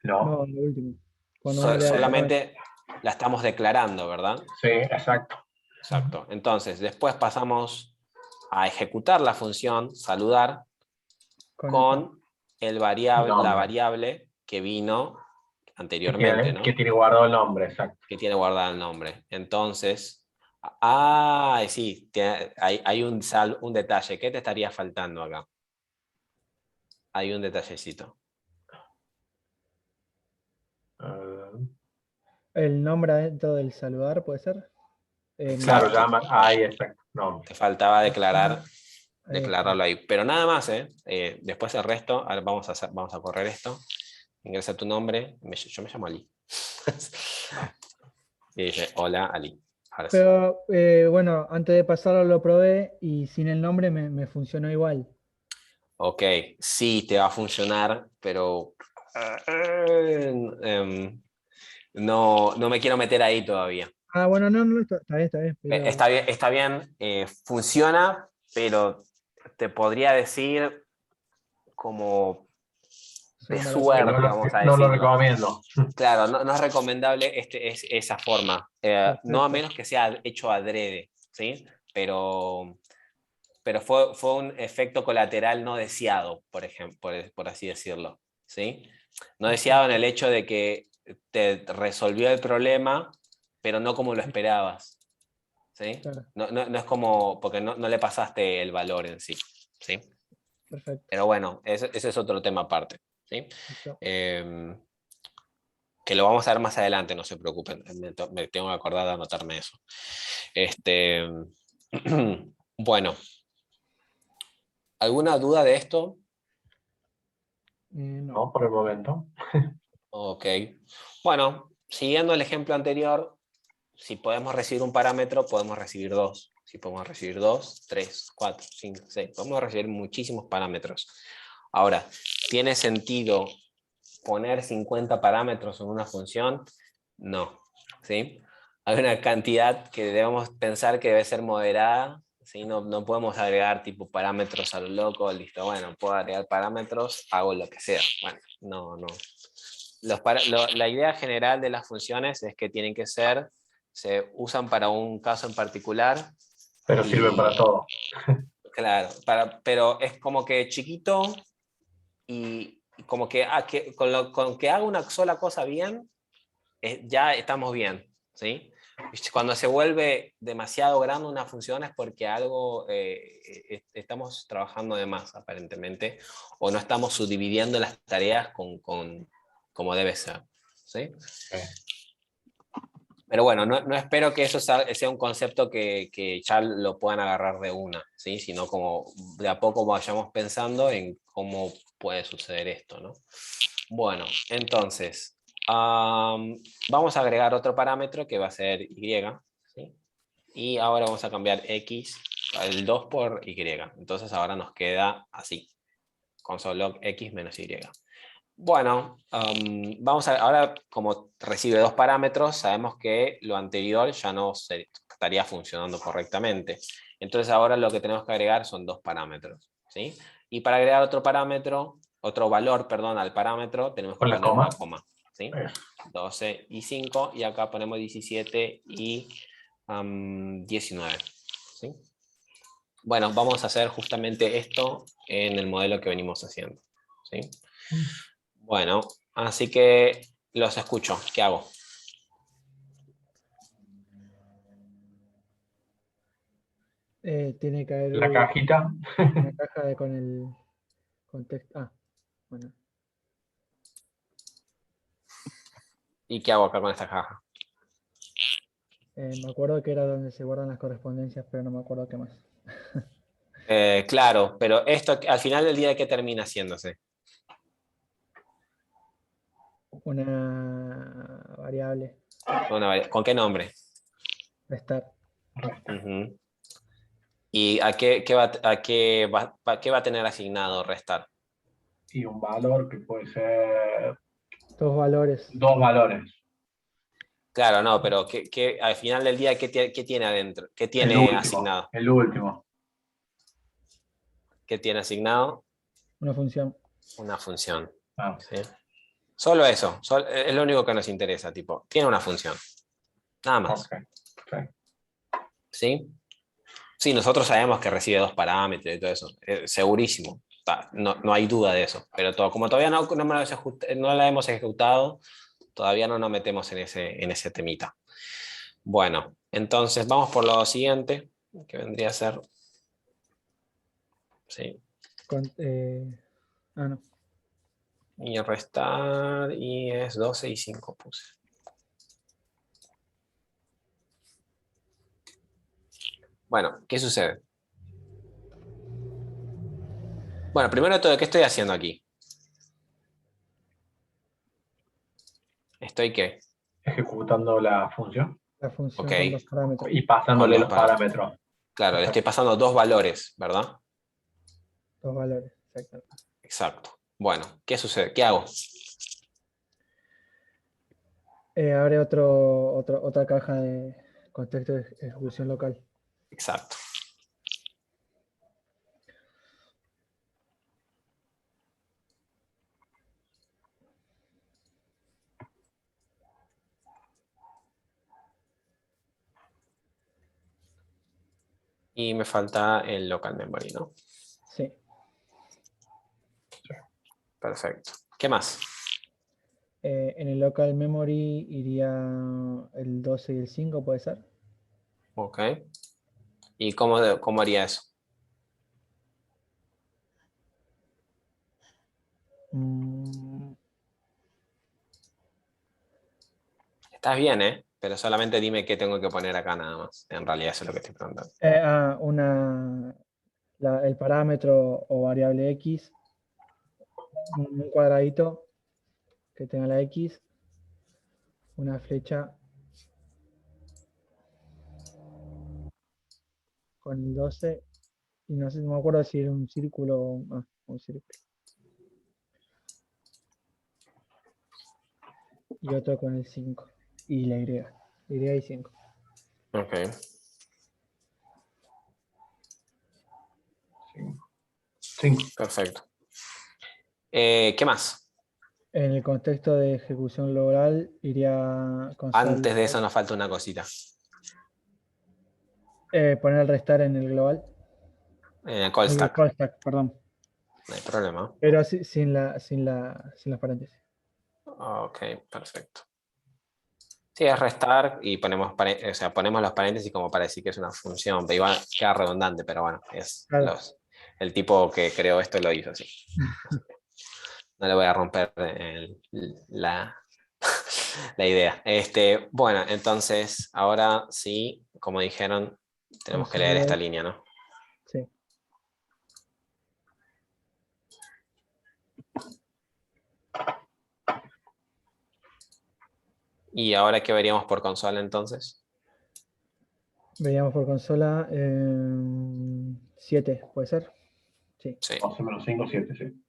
No, No, lo último. Cuando uno le da el parámetro. Solamente la estamos declarando, ¿verdad? sí, exacto. Exacto. Entonces, después pasamos a ejecutar la función saludar con la Nombre. variable que vino anteriormente, ¿no? Que tiene guardado el nombre, exacto. Que tiene guardado el nombre. Entonces, sí, hay un detalle. ¿Qué te estaría faltando acá? Hay un detallecito. El nombre adentro del saludar, ¿puede ser? Claro, Exacto. llama, ahí, exacto, nombre. Te faltaba declararlo Está. ahí. Pero nada más, ¿eh? Después el resto, ahora vamos a correr esto. Ingresa tu nombre. Yo me llamo Ali. Y dice, hola Ali. Ahora sí. Pero bueno, antes de pasarlo lo probé y sin el nombre me funcionó igual. Ok, sí te va a funcionar, pero no me quiero meter ahí todavía. Ah, bueno, no, está bien, pero Está bien, funciona, pero te podría decir como es de una mala práctica. suerte, vamos a No lo decirlo. recomiendo. Claro, no es recomendable esa forma, no a Perfecto. menos que sea hecho adrede, ¿sí? Pero fue un efecto colateral no deseado, por ejemplo, por así decirlo, ¿sí? No deseado en el hecho de que te resolvió el problema, pero no como lo esperabas, ¿sí? Claro, No es como, porque no le pasaste el valor en sí, ¿sí? perfecto. Pero bueno, ese es otro tema aparte, ¿sí? Listo. Que lo vamos a ver más adelante, no se preocupen, me tengo que acordar de anotarme eso. Este, bueno, ¿alguna duda de esto? No. No, por el momento. Ok. Bueno, siguiendo el ejemplo anterior, si podemos recibir un parámetro, podemos recibir dos. Si podemos recibir dos, tres, cuatro, cinco, seis. Podemos recibir muchísimos parámetros. Ahora, ¿tiene sentido poner 50 parámetros en una función? No. ¿Sí? Hay una cantidad que debemos pensar que debe ser moderada. ¿Sí? No podemos agregar tipo parámetros a lo loco, listo, bueno, puedo agregar parámetros, hago lo que sea. Bueno, no. La idea general de las funciones es que tienen que ser, se usan para un caso en particular. Pero sirven Y para todo. claro, pero es como que chiquito y como que, con que haga una sola cosa bien, ya estamos bien, ¿sí? Cuando se vuelve demasiado grande una función es porque algo estamos trabajando de más, aparentemente, o no estamos subdividiendo las tareas como debe ser, ¿sí? Pero bueno, no espero que eso sea un concepto que ya lo puedan agarrar de una, ¿sí? Sino como de a poco vayamos pensando en cómo puede suceder esto, ¿no? Bueno, entonces, vamos a agregar otro parámetro que va a ser y, ¿sí? Y ahora vamos a cambiar x, el 2 por y. Entonces ahora nos queda así, console.log x menos y. Bueno, ahora como recibe dos parámetros, sabemos que lo anterior ya no estaría funcionando correctamente. Entonces ahora lo que tenemos que agregar son dos parámetros, ¿sí? Y para agregar otro parámetro, otro valor, perdón, al parámetro, tenemos que Con la poner coma. una coma, ¿sí? 12 y 5, y acá ponemos 17 y 19, ¿sí? Bueno, vamos a hacer justamente esto en el modelo que venimos haciendo, ¿sí? Bueno, así que los escucho. ¿Qué hago? Tiene que haber La cajita. una caja con el contexto. Ah, bueno. ¿Y qué hago acá con esta caja? Me acuerdo que era donde se guardan las correspondencias, pero no me acuerdo qué más. Claro, pero esto al final del día, ¿qué termina haciéndose? Una variable. ¿Con qué nombre? Restar. Ujú. ¿Y qué va a tener asignado restar? Y un valor que puede ser Dos valores. dos valores. Claro, no, pero al final del día, ¿qué tiene adentro? ¿Qué El tiene último, asignado? el último. ¿Qué tiene asignado? Una función. Una función. Ah, ¿Sí? Solo eso, es lo único que nos interesa, tipo, tiene una función. Nada más. ok. Sí. ¿Sí? Sí, nosotros sabemos que recibe 2 parámetros y todo eso, segurísimo, no hay duda de eso, pero como todavía no la hemos ejecutado, todavía no nos metemos en ese temita. Bueno, entonces vamos por lo siguiente, que vendría a ser, sí, Con- no. y restar, y es 12 y 5 puse. Bueno, ¿qué sucede? Bueno, primero de todo, ¿qué estoy haciendo aquí? ¿Qué? Ejecutando la función La Ok, función con dos parámetros. y con pasándole los los parámetros. parámetros. Claro, le estoy Exacto. pasando 2 valores, ¿verdad? Dos valores. Exacto. Exacto. Bueno, ¿qué sucede? ¿Qué hago? Abre otra caja de contexto de ejecución local. Exacto. Y me falta el local memory, ¿no? Sí. Perfecto. ¿Qué más? En el local memory iría el 12 y el 5, ¿puede ser? Ok. ¿Y cómo haría eso? Mm, Estás bien, ¿eh? Pero solamente dime qué tengo que poner acá nada más. En realidad eso es lo que estoy preguntando. el parámetro o variable X, un cuadradito que tenga la X, una flecha con el 12 y no sé, no me acuerdo si era un círculo un círculo. Y otro con el 5 y la Y. Y 5. Ok. Cinco. Cinco. Perfecto. ¿Qué más? En el contexto de ejecución local iría console Antes de eso nos falta una cosita. poner el restar en el global. Call En el stack. call stack, perdón. No hay problema. Pero sin las paréntesis. Ok, perfecto. Sí, es restar y o sea, ponemos los paréntesis como para decir que es una función, pero igual queda redundante, pero bueno, Claro. el tipo que creó esto lo hizo así. No le voy a romper la, la idea. Bueno, entonces, ahora sí, como dijeron, tenemos que leer esta Console. línea, ¿no? Sí. Y ahora, ¿qué veríamos por consola entonces? Veíamos por consola 7, ¿puede ser? Sí. Sí. 12 menos 5, 7, sí.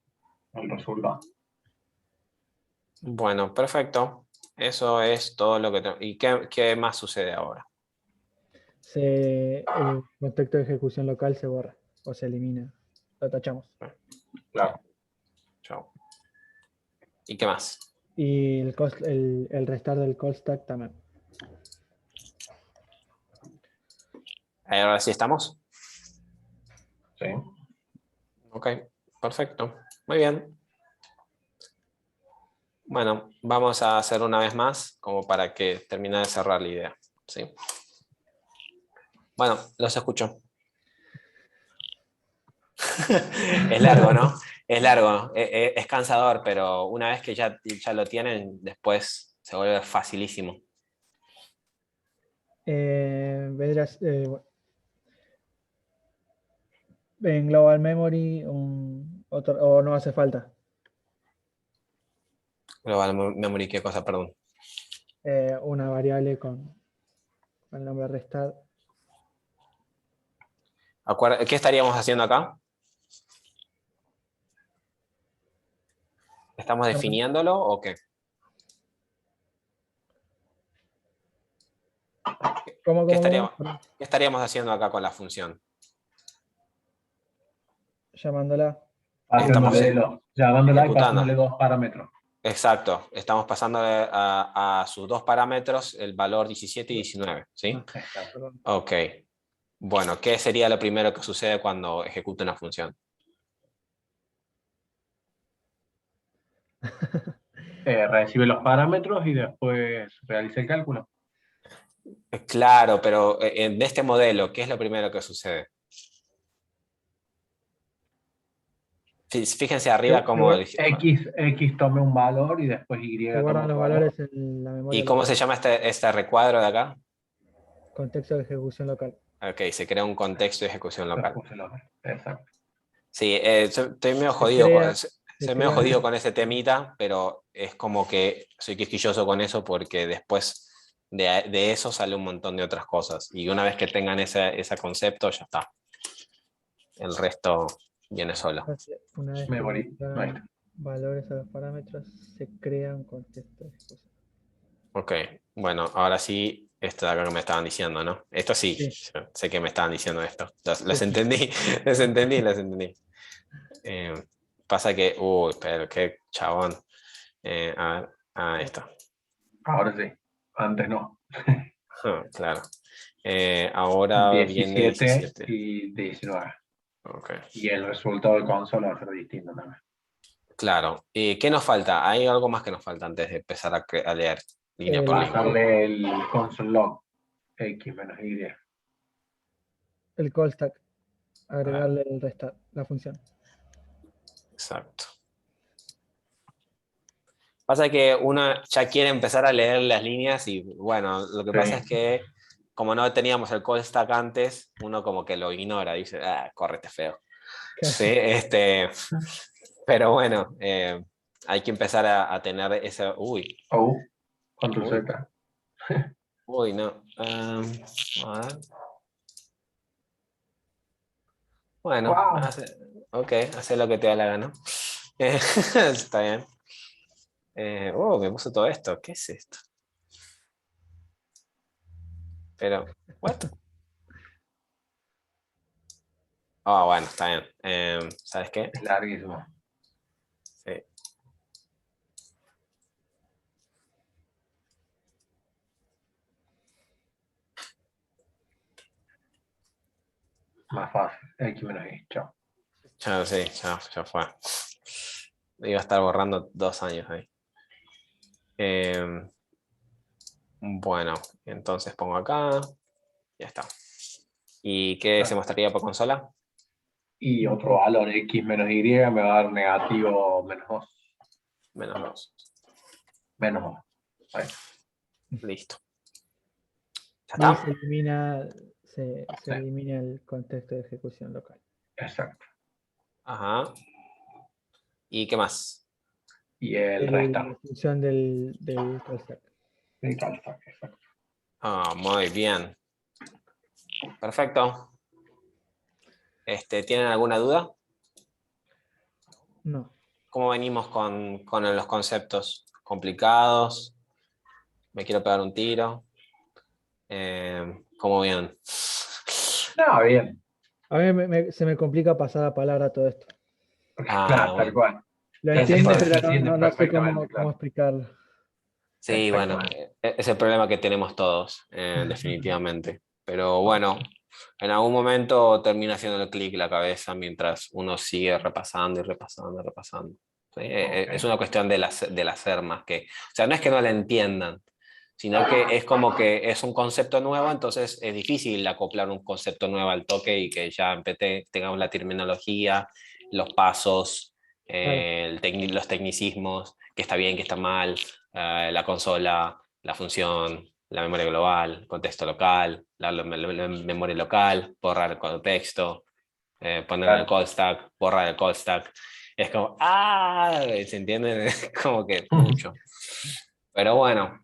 El resultado. Bueno, perfecto. Eso es todo lo que tengo. ¿Y qué más sucede ahora? El contexto de ejecución local se borra o se elimina. Lo tachamos. Claro. Chao. ¿Y qué más? Y el restar del call stack también. Ahora sí estamos. Sí. Ok, perfecto. Muy bien. Bueno, vamos a hacer una vez más, como para que termine de cerrar la idea. ¿Sí? Bueno, los escucho. Es largo, ¿no? Es largo, es cansador, pero una vez que ya lo tienen, después se vuelve facilísimo. Vendrás, en Global Memory, o no hace falta. Global Memory, ¿qué cosa? Perdón. Una variable con el nombre restar. ¿Qué estaríamos haciendo acá? ¿Estamos Perdón. definiéndolo o qué? ¿Cómo, ¿Qué cómo, estaríamos, cómo? qué estaríamos haciendo acá con la función? Llamándola. Estamos Llamándola y ejecutando. pasándole 2 parámetros. Exacto, estamos pasando a sus dos parámetros el valor 17 y 19, ¿sí? Exacto. Perdón. Ok. Bueno, ¿qué sería lo primero que sucede cuando ejecuta una función? Recibe los parámetros y después realiza el cálculo. Claro, pero en este modelo, ¿qué es lo primero que sucede? Fíjense arriba cómo... X tome un valor y después Y Se tome guardan los otro valor. valores en la memoria ¿Y cómo local. se llama este recuadro de acá? Contexto de ejecución local. Ok, se crea un contexto de ejecución local. Exacto. Sí, estoy medio Se jodido, crea- soy medio jodido con ese temita, pero es como que soy quisquilloso con eso porque después de eso sale un montón de otras cosas. Y una vez que tengan ese concepto, ya está. El resto viene solo. Una vez que Memory. le dan valores a los parámetros, se crea un contexto de ejecución. Ok, bueno, ahora sí, esto de acá que me estaban diciendo, ¿no? Esto sí, Sí. yo sé que me estaban diciendo esto. Los Sí. entendí, los entendí. Pasa que, uy, pero qué chabón. A ver, esto. Ahora sí. Antes no. Claro. Ahora viene 17. Y 19. Ok. Y el resultado de consola va a ser distinto también. Claro. ¿Qué nos falta? Hay algo más que nos falta antes de empezar a leer línea por línea. Pasarle el console log X menos Y. El call stack. Agregarle el restar, la función. Exacto. Pasa que uno ya quiere empezar a leer las líneas y bueno, lo que pasa es que como no teníamos el call stack antes, uno como que lo ignora, dice, córrete feo. Sí, pero bueno, hay que empezar a tener ese, Control uy, Z. uy, no. A ver. Bueno, Wow. hace lo que te da la gana. Está bien. Me puso todo esto. ¿Qué es esto? Pero, ¿what? Bueno, está bien. ¿Sabes qué? Es larguísimo. Sí. Más fácil. X menos Y. Chao. Ya fue. Iba a estar borrando 2 años ahí. Bueno, entonces pongo acá. Ya está. ¿Y qué se mostraría por consola? Y otro valor X menos Y me va a dar negativo menos 2. Menos 2. Menos 2. Ahí. Listo. ¿Ya Y está? se elimina el contexto de ejecución local. Exacto. Ajá. ¿Y qué más? Y el La restar. función del call stack. El call stack, exacto. Muy bien. Perfecto. ¿Tienen alguna duda? No. ¿Cómo venimos con los conceptos? ¿Complicados? ¿Me quiero pegar un tiro? ¿Cómo bien? No, bien. A mí se me complica pasar a palabra todo esto. Tal Bueno. cual. Lo Se entiendo, entiende- se pero entiende no sé perfectamente, cómo claro. explicarlo. Sí, bueno, Exactamente. es el problema que tenemos todos, definitivamente. Pero bueno, en algún momento termina haciendo el clic la cabeza mientras uno sigue repasando y repasando y repasando. ¿Sí? Es una cuestión del hacer más que... O sea, no es que no la entiendan, sino que es como que es un concepto nuevo, entonces es difícil acoplar un concepto nuevo al toque y que ya en PT tengamos la terminología, los pasos, los tecnicismos, que está bien, que está mal, la consola, la función, la memoria global, contexto local, la memoria local, borrar el contexto, poner el call stack, borrar el call stack. Es como, ¿se entienden? Es como que mucho. Pero bueno,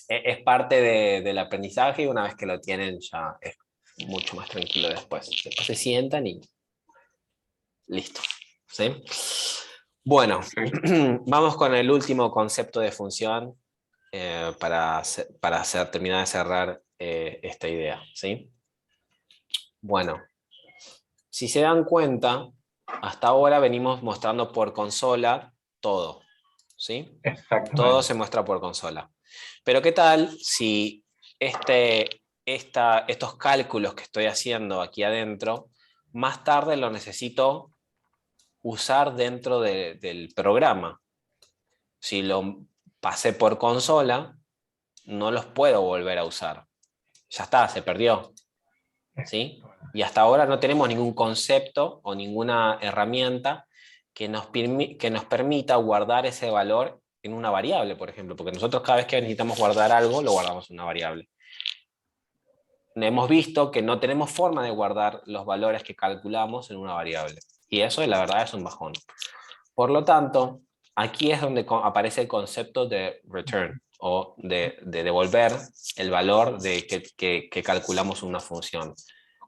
es parte del aprendizaje y una vez que lo tienen ya es mucho más tranquilo después. Después se sientan y listo. ¿Sí? Bueno, vamos con el último concepto de función terminar de cerrar esta idea, ¿sí? Bueno, si se dan cuenta, hasta ahora venimos mostrando por consola todo, ¿sí? Todo Exactamente. se muestra por consola. Pero ¿qué tal si estos cálculos que estoy haciendo aquí adentro, más tarde lo necesito usar dentro del programa? Si lo pasé por consola, no los puedo volver a usar. Ya está, se perdió, ¿sí? Y hasta ahora no tenemos ningún concepto o ninguna herramienta que nos permita guardar ese valor en una variable, por ejemplo, porque nosotros cada vez que necesitamos guardar algo, lo guardamos en una variable. Hemos visto que no tenemos forma de guardar los valores que calculamos en una variable. Y eso, la verdad, es un bajón. Por lo tanto, aquí es donde aparece el concepto de return, o de devolver el valor que calculamos una función.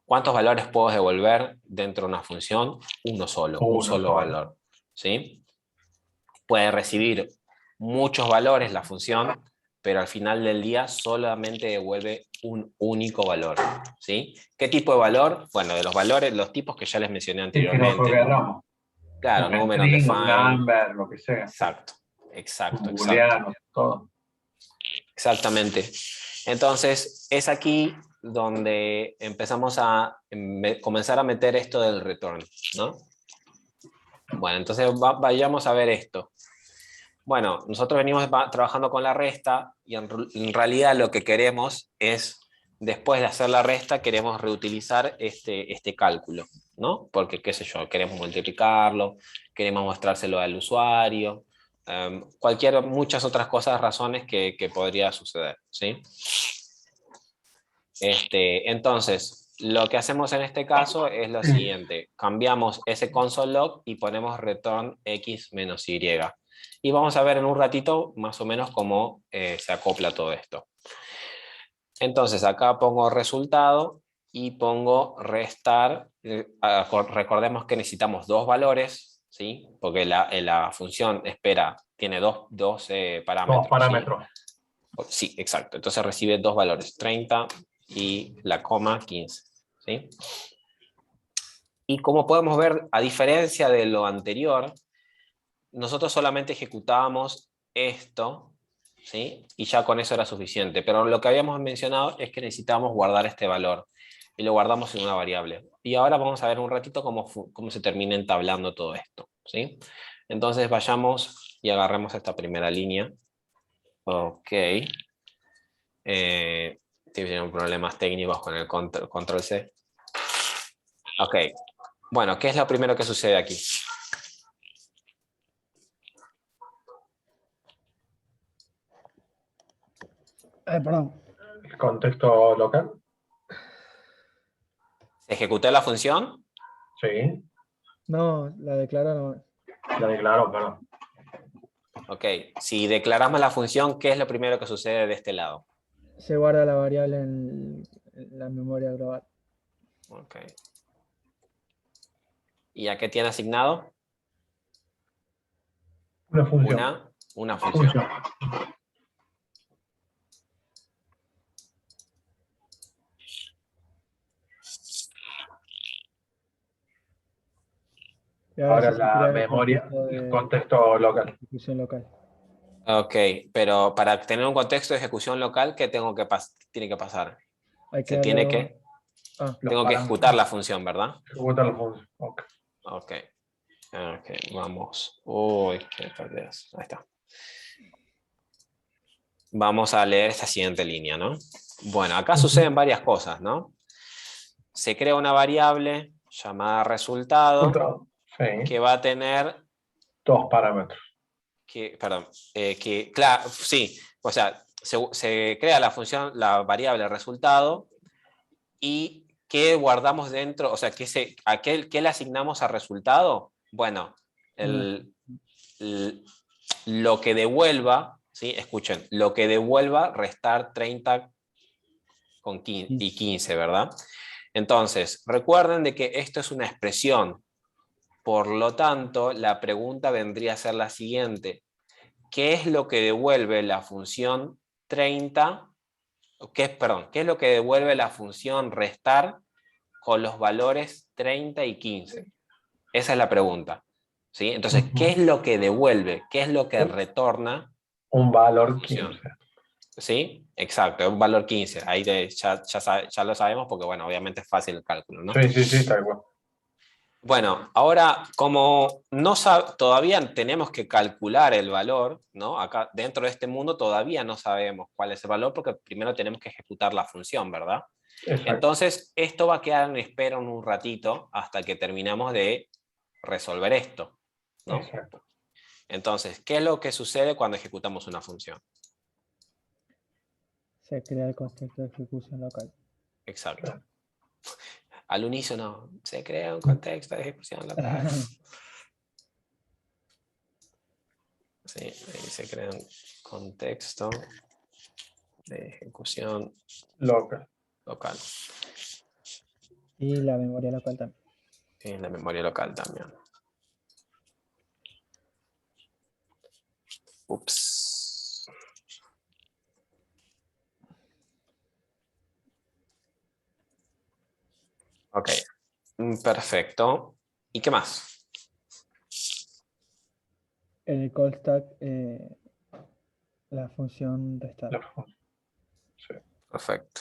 ¿Cuántos valores puedo devolver dentro de una función? Uno solo, un solo valor, ¿sí? Puede recibir muchos valores la función, pero al final del día solamente devuelve un único valor, ¿sí? ¿Qué tipo de valor? Bueno, de los valores, los tipos que ya les mencioné anteriormente. Claro, número, Un define. number, lo que sea. Exacto, exacto, Un exacto. booleano, todo. Exactamente. Entonces, es aquí donde empezamos a comenzar a meter esto del return, ¿no? Bueno, entonces vayamos a ver esto. Bueno, nosotros venimos trabajando con la resta y en realidad lo que queremos es, después de hacer la resta, queremos reutilizar este cálculo, ¿no? Porque, qué sé yo, queremos multiplicarlo, queremos mostrárselo al usuario, muchas otras cosas, razones que podría suceder, ¿sí? Entonces, lo que hacemos en este caso es lo siguiente: cambiamos ese console log y ponemos return x menos y. Y vamos a ver en un ratito más o menos cómo se acopla todo esto. Entonces, acá pongo resultado y pongo restar. Recordemos que necesitamos dos valores, ¿sí? Porque la función tiene dos parámetros. Dos parámetros. Sí, exacto. Entonces recibe dos valores, 30 y la coma 15. ¿Sí? Y como podemos ver, a diferencia de lo anterior, nosotros solamente ejecutábamos esto, ¿sí? Y ya con eso era suficiente. Pero lo que habíamos mencionado es que necesitábamos guardar este valor. Y lo guardamos en una variable. Y ahora vamos a ver un ratito cómo se termina entablando todo esto, ¿sí? Entonces vayamos y agarremos esta primera línea. Ok. Tienen problemas técnicos con el control C. Ok. Bueno, ¿qué es lo primero que sucede aquí? Perdón. ¿El contexto local? ¿Se ejecutó la función? Sí. No, la declararon. La declaró, perdón. Ok. Si declaramos la función, ¿qué es lo primero que sucede de este lado? Se guarda la variable en la memoria global. Ok. ¿Y a qué tiene asignado? Una función. Una función. Y Ahora se la crea memoria, el el contexto local. ejecución local. Ok, pero para tener un contexto de ejecución local, ¿qué tiene que pasar? Hay que darle Tengo que ejecutar la función, ¿verdad? Ejecutar la función. Ok. Ok. Ok, vamos. Uy, qué perdidas. Ahí está. Vamos a leer esta siguiente línea, ¿no? Bueno, acá suceden varias cosas, ¿no? Se crea una variable llamada resultado Sí. que va a tener Dos parámetros. claro, sí, o sea, se crea la función, la variable resultado, y ¿qué guardamos dentro? O sea, ¿qué le asignamos a resultado? Bueno, lo que devuelva, ¿sí? Escuchen, lo que devuelva restar 30 y 15, ¿verdad? Entonces, recuerden de que esto es una expresión. Por lo tanto, la pregunta vendría a ser la siguiente: ¿qué es lo que devuelve la función 30? Perdón, ¿qué es lo que devuelve la función restar con los valores 30 y 15? Esa es la pregunta. ¿Sí? Entonces, ¿qué es lo que devuelve? ¿Qué es lo que retorna Un la valor función? 15. ¿Sí? Exacto, es un valor 15. Ahí ya lo sabemos porque, bueno, obviamente es fácil el cálculo, ¿no? Sí, sí, sí, tal cual. Bueno, ahora como todavía tenemos que calcular el valor, ¿no? Acá dentro de este mundo todavía no sabemos cuál es el valor porque primero tenemos que ejecutar la función, ¿verdad? Exacto. Entonces, esto va a quedar en espera en un ratito hasta que terminamos de resolver esto, ¿no? Exacto. Entonces, ¿qué es lo que sucede cuando ejecutamos una función? Se crea el contexto de ejecución local. Exacto. Claro. Al unísono, se crea un contexto de ejecución local. Sí, ahí se crea un contexto de ejecución Local. local. Y la memoria local también. En la memoria local también. Ups. Ok, perfecto. ¿Y qué más? En el call stack, la función restar. La función. Sí. Perfecto.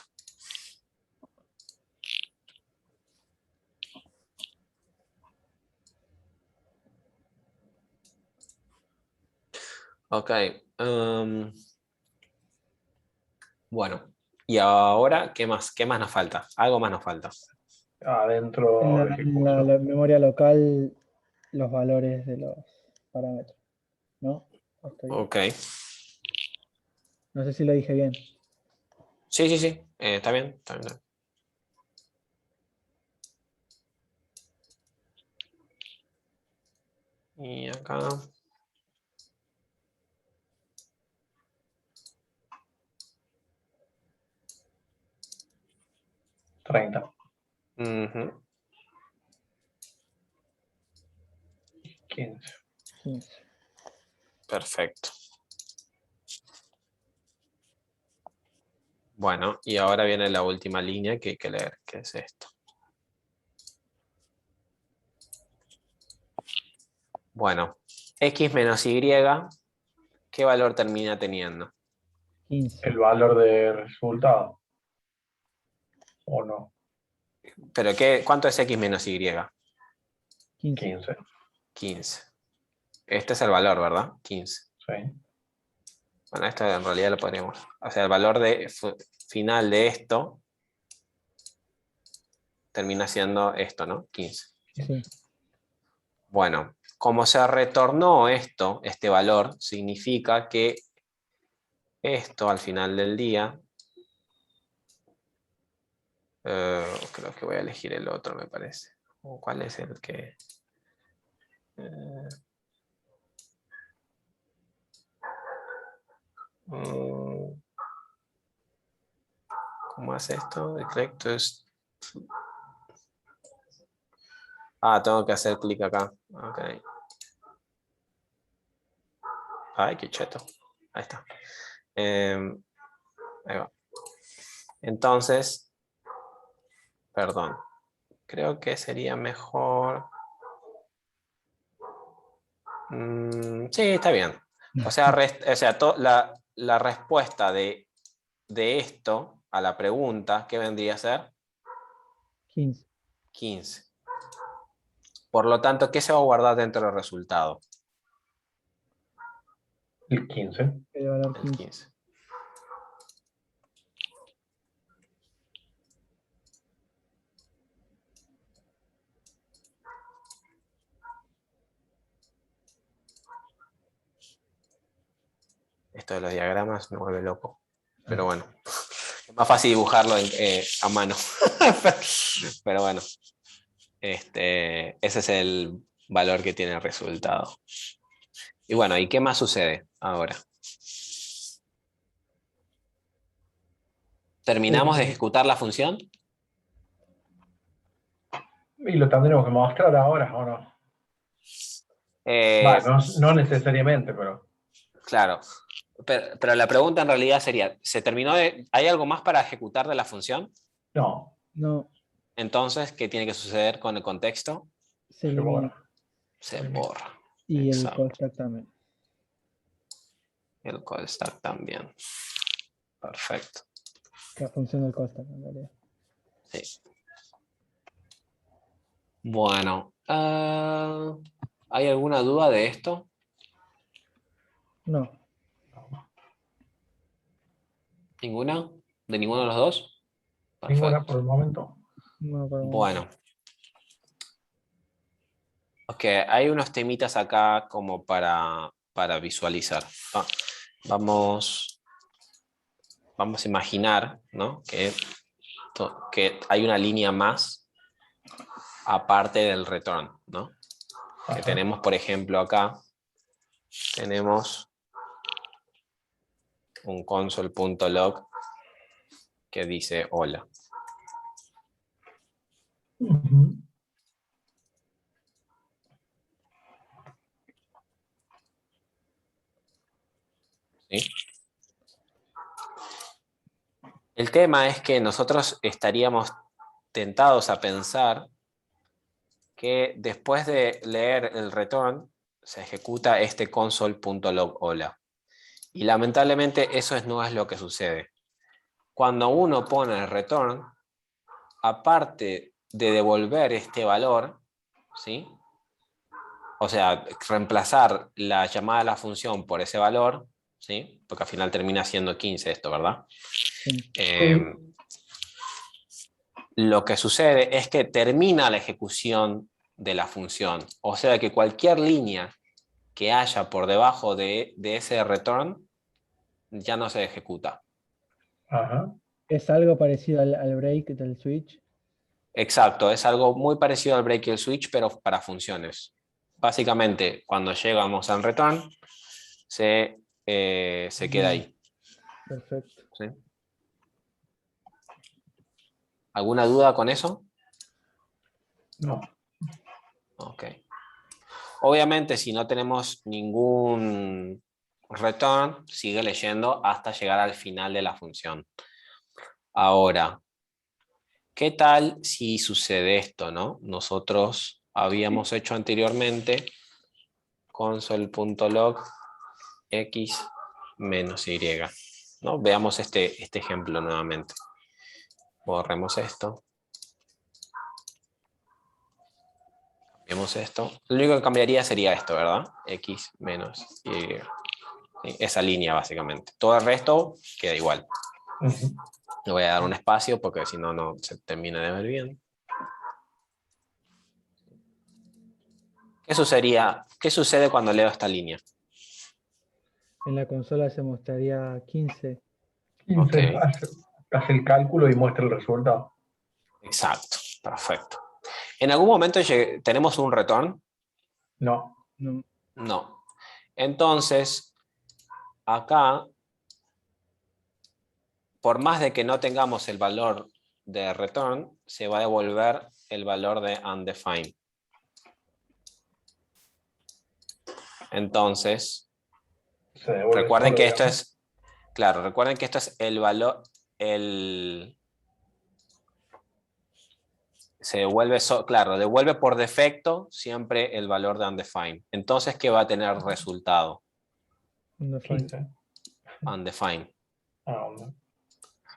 Ok. Bueno, y ahora, ¿qué más? ¿Qué más nos falta? Algo más nos falta. Adentro de En la ejecución. memoria local, los valores de los parámetros, ¿no? Ok. No sé si lo dije bien. Sí, sí, sí. Está bien, está bien. Y acá. $30. Ujú. 15. 15. Perfecto. Bueno, y ahora viene la última línea que hay que leer, que es esto. Bueno, x menos y, ¿qué valor termina teniendo? 15. El valor de resultado. ¿O no? ¿Pero cuánto es x menos y? 15. 15. 15. Este es el valor, ¿verdad? 15. Sí. Bueno, esto en realidad lo podríamos. O sea, el valor final de esto termina siendo esto, ¿no? 15. Sí. Bueno, como se retornó este valor, significa que esto al final del día, creo que voy a elegir el otro, me parece. ¿Cuál es el que? ¿Cómo hace esto? Tengo que hacer clic acá. Ok. Ay, qué cheto. Ahí está. Ahí va. Entonces, perdón. Creo que sería mejor. Sí, está bien. O sea, la respuesta de esto a la pregunta, ¿qué vendría a ser? 15. 15. Por lo tanto, ¿qué se va a guardar dentro del resultado? El 15. El valor El 15. 15. Esto de los diagramas me vuelve loco. Pero bueno, es más fácil dibujarlo a mano. Pero bueno, ese es el valor que tiene el resultado. Y bueno, ¿y qué más sucede ahora? ¿Terminamos de ejecutar la función? Y lo tendremos que mostrar ahora, ¿o no? No necesariamente, pero... Claro. Pero la pregunta en realidad sería, ¿hay algo más para ejecutar de la función? No, No, Entonces, ¿qué tiene que suceder con el contexto? se se elimina. borra. Se borra. Y el Exacto. call stack también. El call stack también. Perfecto. La función del call stack en realidad. Sí. Bueno, ¿hay alguna duda de esto? No, ¿Ninguna? ¿De ninguno de los dos? Ninguna Perfecto. por el momento. no por el momento. Bueno. Ok, hay unos temitas acá como para visualizar. Vamos a imaginar, ¿no? que hay una línea más aparte del return, ¿no? Que Ajá. tenemos, por ejemplo, acá, tenemos un console.log que dice hola. Ujú. ¿Sí? El tema es que nosotros estaríamos tentados a pensar que después de leer el return se ejecuta este console.log hola. Y lamentablemente eso no es lo que sucede. Cuando uno pone el return, aparte de devolver este valor, ¿sí? O sea, reemplazar la llamada a la función por ese valor, ¿sí? Porque al final termina siendo 15 esto, ¿verdad? Sí. Lo que sucede es que termina la ejecución de la función. O sea que cualquier línea que haya por debajo de ese return ya no se ejecuta. Ajá. Es algo parecido al break del switch. Exacto, es algo muy parecido al break y el switch, pero para funciones. Básicamente, cuando llegamos al return, se queda ahí. Perfecto. ¿Sí? ¿Alguna duda con eso? No. Ok. Obviamente, si no tenemos ningún return, sigue leyendo hasta llegar al final de la función. Ahora, ¿qué tal si sucede esto, no? Nosotros habíamos hecho anteriormente console.log x menos y, ¿no? Veamos este ejemplo nuevamente. Borremos esto. Cambiamos esto. Lo único que cambiaría sería esto, ¿verdad? X menos y. ¿Sí? Esa línea, básicamente. Todo el resto queda igual. Ujú. Le voy a dar un espacio porque si no, no se termina de ver bien. ¿Qué sucede cuando leo esta línea? En la consola se mostraría 15. 15. Ok, Hace el cálculo y muestra el resultado. exacto, perfecto. ¿En algún momento tenemos un return? No. No, No. Entonces, acá, por más de que no tengamos el valor de return, se va a devolver el valor de undefined. Entonces, Se devuelve recuerden solo, que esto digamos. es, claro, recuerden que esto es el valor, se devuelve, claro, devuelve por defecto siempre el valor de undefined. Entonces, ¿qué va a tener resultado? undefined. 15. Undefined. Ah, no.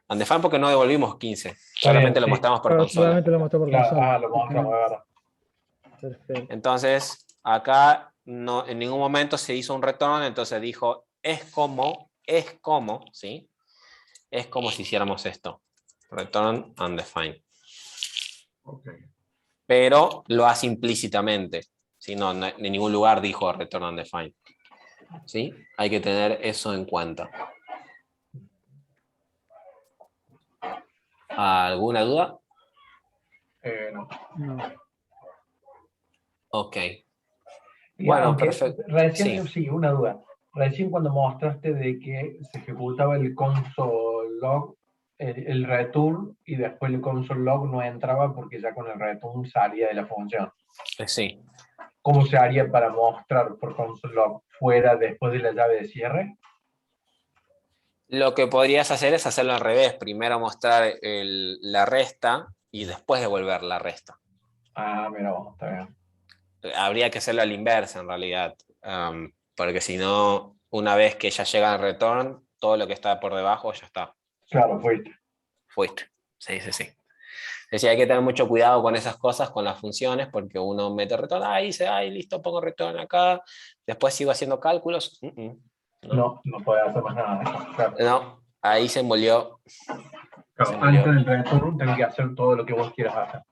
Undefined porque no devolvimos 15, Está bien, solamente lo sí. mostramos por Claro, consola. solamente lo mostró por Claro, consola. lo mostramos, de verdad. Perfecto. Entonces, acá no, en ningún momento se hizo un return, entonces dijo, es como, ¿sí? Es como si hiciéramos esto. Return undefined. Okay. Pero lo hace implícitamente. ¿Sí? No, en ningún lugar dijo return undefined. ¿Sí? Hay que tener eso en cuenta. ¿Alguna duda? No. No. Ok. Y Bueno, aunque perfecto. recién, Sí, sí, una duda. Recién cuando mostraste de que se ejecutaba el console log, el return, y después el console log no entraba porque ya con el return salía de la función. sí. ¿cómo se haría para mostrar por console log fuera después de la llave de cierre? Lo que podrías hacer es hacerlo al revés. Primero mostrar la resta y después devolver la resta. Ah, mira vos, está bien. Habría que hacerlo a la inversa en realidad. Porque si no, una vez que ya llega el return, todo lo que está por debajo ya está. Claro, fuiste. Fuiste. Sí, sí, sí. Es decir, hay que tener mucho cuidado con esas cosas, con las funciones, porque uno mete retorno, ahí dice, ay, listo, pongo retorno acá, después sigo haciendo cálculos. No, No, no podés hacer más nada. Claro. no, ahí se envolvió. Se Claro, envolvió. antes del return tenés que hacer todo lo que vos quieras hacer.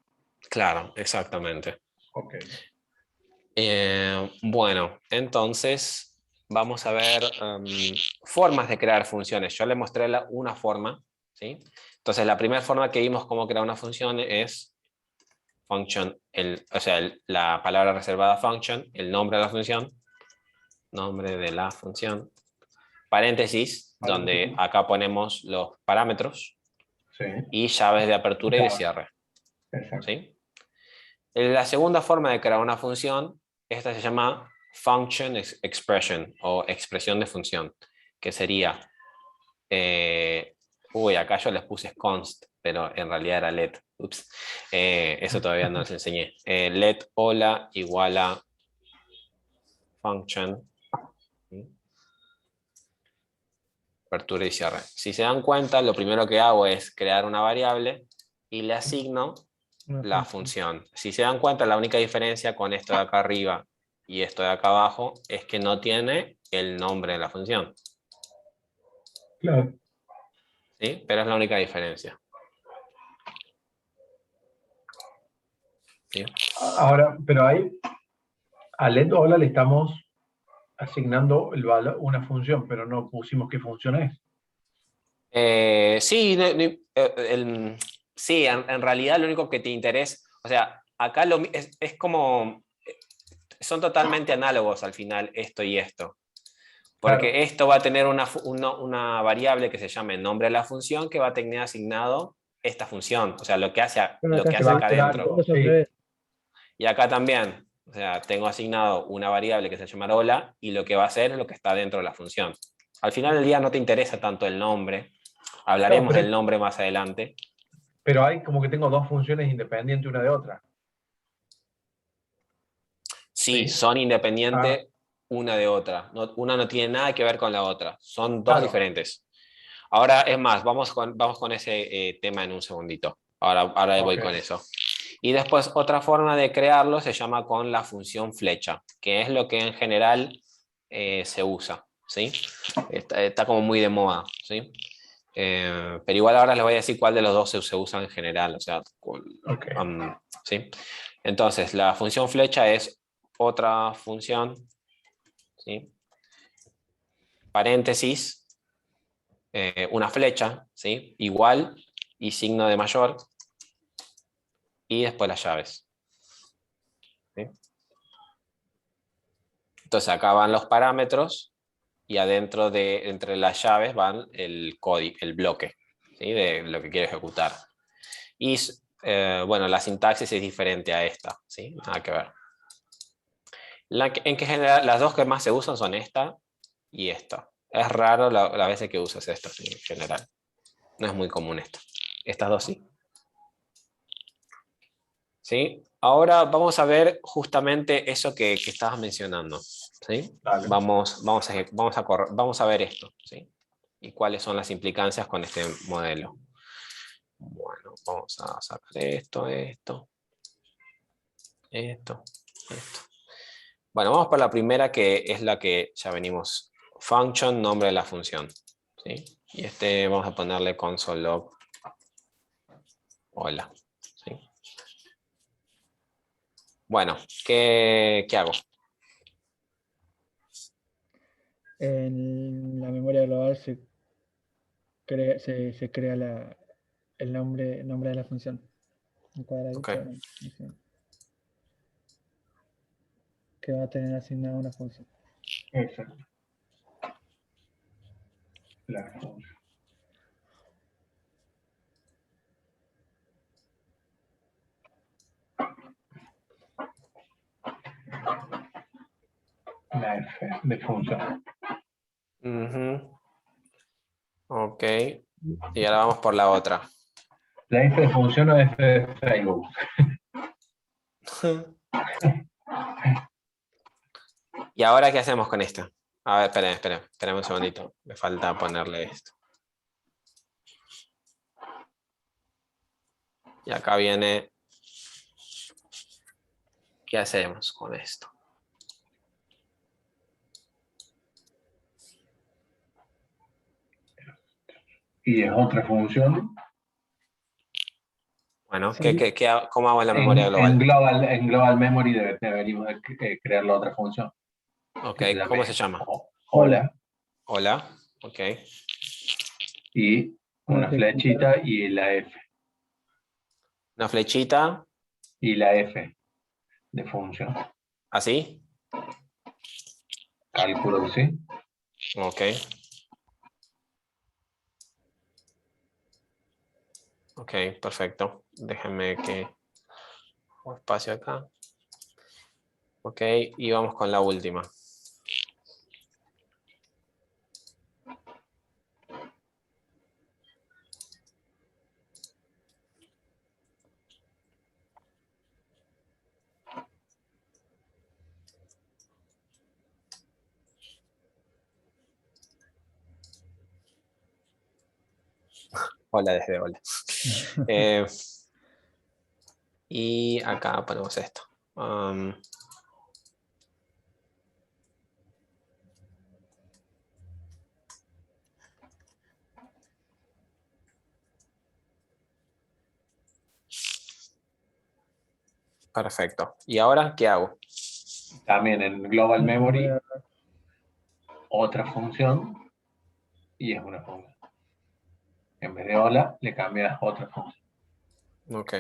Claro, exactamente. Ok. Bueno, entonces vamos a ver formas de crear funciones. Yo le mostré una forma, ¿sí? Entonces la primera forma que vimos cómo crear una función es function, o sea, la palabra reservada function, el nombre de la función, nombre de la función, paréntesis, donde acá ponemos los parámetros Sí, y llaves de apertura y de claro, cierre, exacto. ¿sí? La segunda forma de crear una función, esta se llama function expression o expresión de función, que sería, acá yo les puse const, pero en realidad era let. Ups. Eso todavía no les enseñé. Let hola igual a function, ¿sí? Apertura y cierre. Si se dan cuenta, lo primero que hago es crear una variable y le asigno Una la función. función. Si se dan cuenta, la única diferencia con esto de acá arriba y esto de acá abajo es que no tiene el nombre de la función, Claro. ¿sí? Pero es la única diferencia, ¿sí? Ahora, pero ahí a let hola le estamos asignando una función, pero no pusimos qué función es. Sí, sí, en realidad lo único que te interesa, o sea, acá es como, son totalmente análogos al final esto y esto. Claro. Porque esto va a tener una variable que se llame nombre de la función que va a tener asignado esta función, o sea, lo que hace, Bueno, lo acá que Que hace va sí, a acá hacer adentro. algo, es al sí. revés. Y acá también, o sea, tengo asignado una variable que se llama hola y lo que va a hacer es lo que está dentro de la función. Al final del día no te interesa tanto el nombre, Claro, hablaremos del nombre más adelante. pero hay como que tengo dos funciones independientes una de otra. Sí, Sí. son Ah, independientes una de otra. Una no tiene nada que ver con la otra. Son dos claro. diferentes. Ahora, es más, vamos con ese tema en un segundito. Ahora Ok. voy con eso. Y después otra forma de crearlo se llama con la función flecha, que es lo que en general se usa, ¿sí? Está como muy de moda, ¿sí? Pero igual ahora les voy a decir cuál de los dos se usa en general, o sea, Ok. ¿sí? Entonces, la función flecha es otra función, ¿sí? Paréntesis, una flecha, ¿sí? Igual y signo de mayor, y después las llaves, ¿sí? Entonces acá van los parámetros y adentro entre las llaves van el código, el bloque, ¿sí? De lo que quiere ejecutar. Y bueno, la sintaxis es diferente a esta, ¿sí? Nada que ver. En que general, las dos que más se usan son esta y esta. Es raro las veces que usas esta, ¿sí? En general. No es muy común esta. Estas dos sí. ¿Sí? Ahora vamos a ver justamente eso que estabas mencionando, ¿sí? Dale. Vamos a ver esto, ¿sí? Y cuáles son las implicancias con este modelo. Bueno, vamos a sacar esto. Bueno, vamos por la primera que es la que ya venimos. Function, nombre de la función, ¿sí? Y vamos a ponerle console log hola, ¿sí? Bueno, ¿qué hago? En la memoria global se crea el nombre de la función. Un Ok. cuadradito, dice, que va a tener asignada una función. Exacto. La función. la F de función. Ujú. Ok. Y ahora vamos por la otra. ¿La F de función o F de Facebook? ¿Y ahora qué hacemos con esto? A ver, esperen un segundito. Me falta ponerle esto. Y acá viene, ¿qué hacemos con esto? Y es otra función. Bueno, Sí. ¿cómo hago la memoria global? En global memory deberíamos crear la otra función. Ok, Que se ¿cómo llame se llama? hola. Hola, ok. Y una flechita y la F. Una flechita, Y la F de función. así. Cálculo que sí. Ok. Ok, perfecto. Déjenme que... un espacio acá. Ok, y vamos con la última. Hola desde hola. Y acá ponemos esto. Perfecto. ¿Y ahora qué hago? También en global memory, otra función. Y es una función. En vez de hola, le cambias otra función. Ok.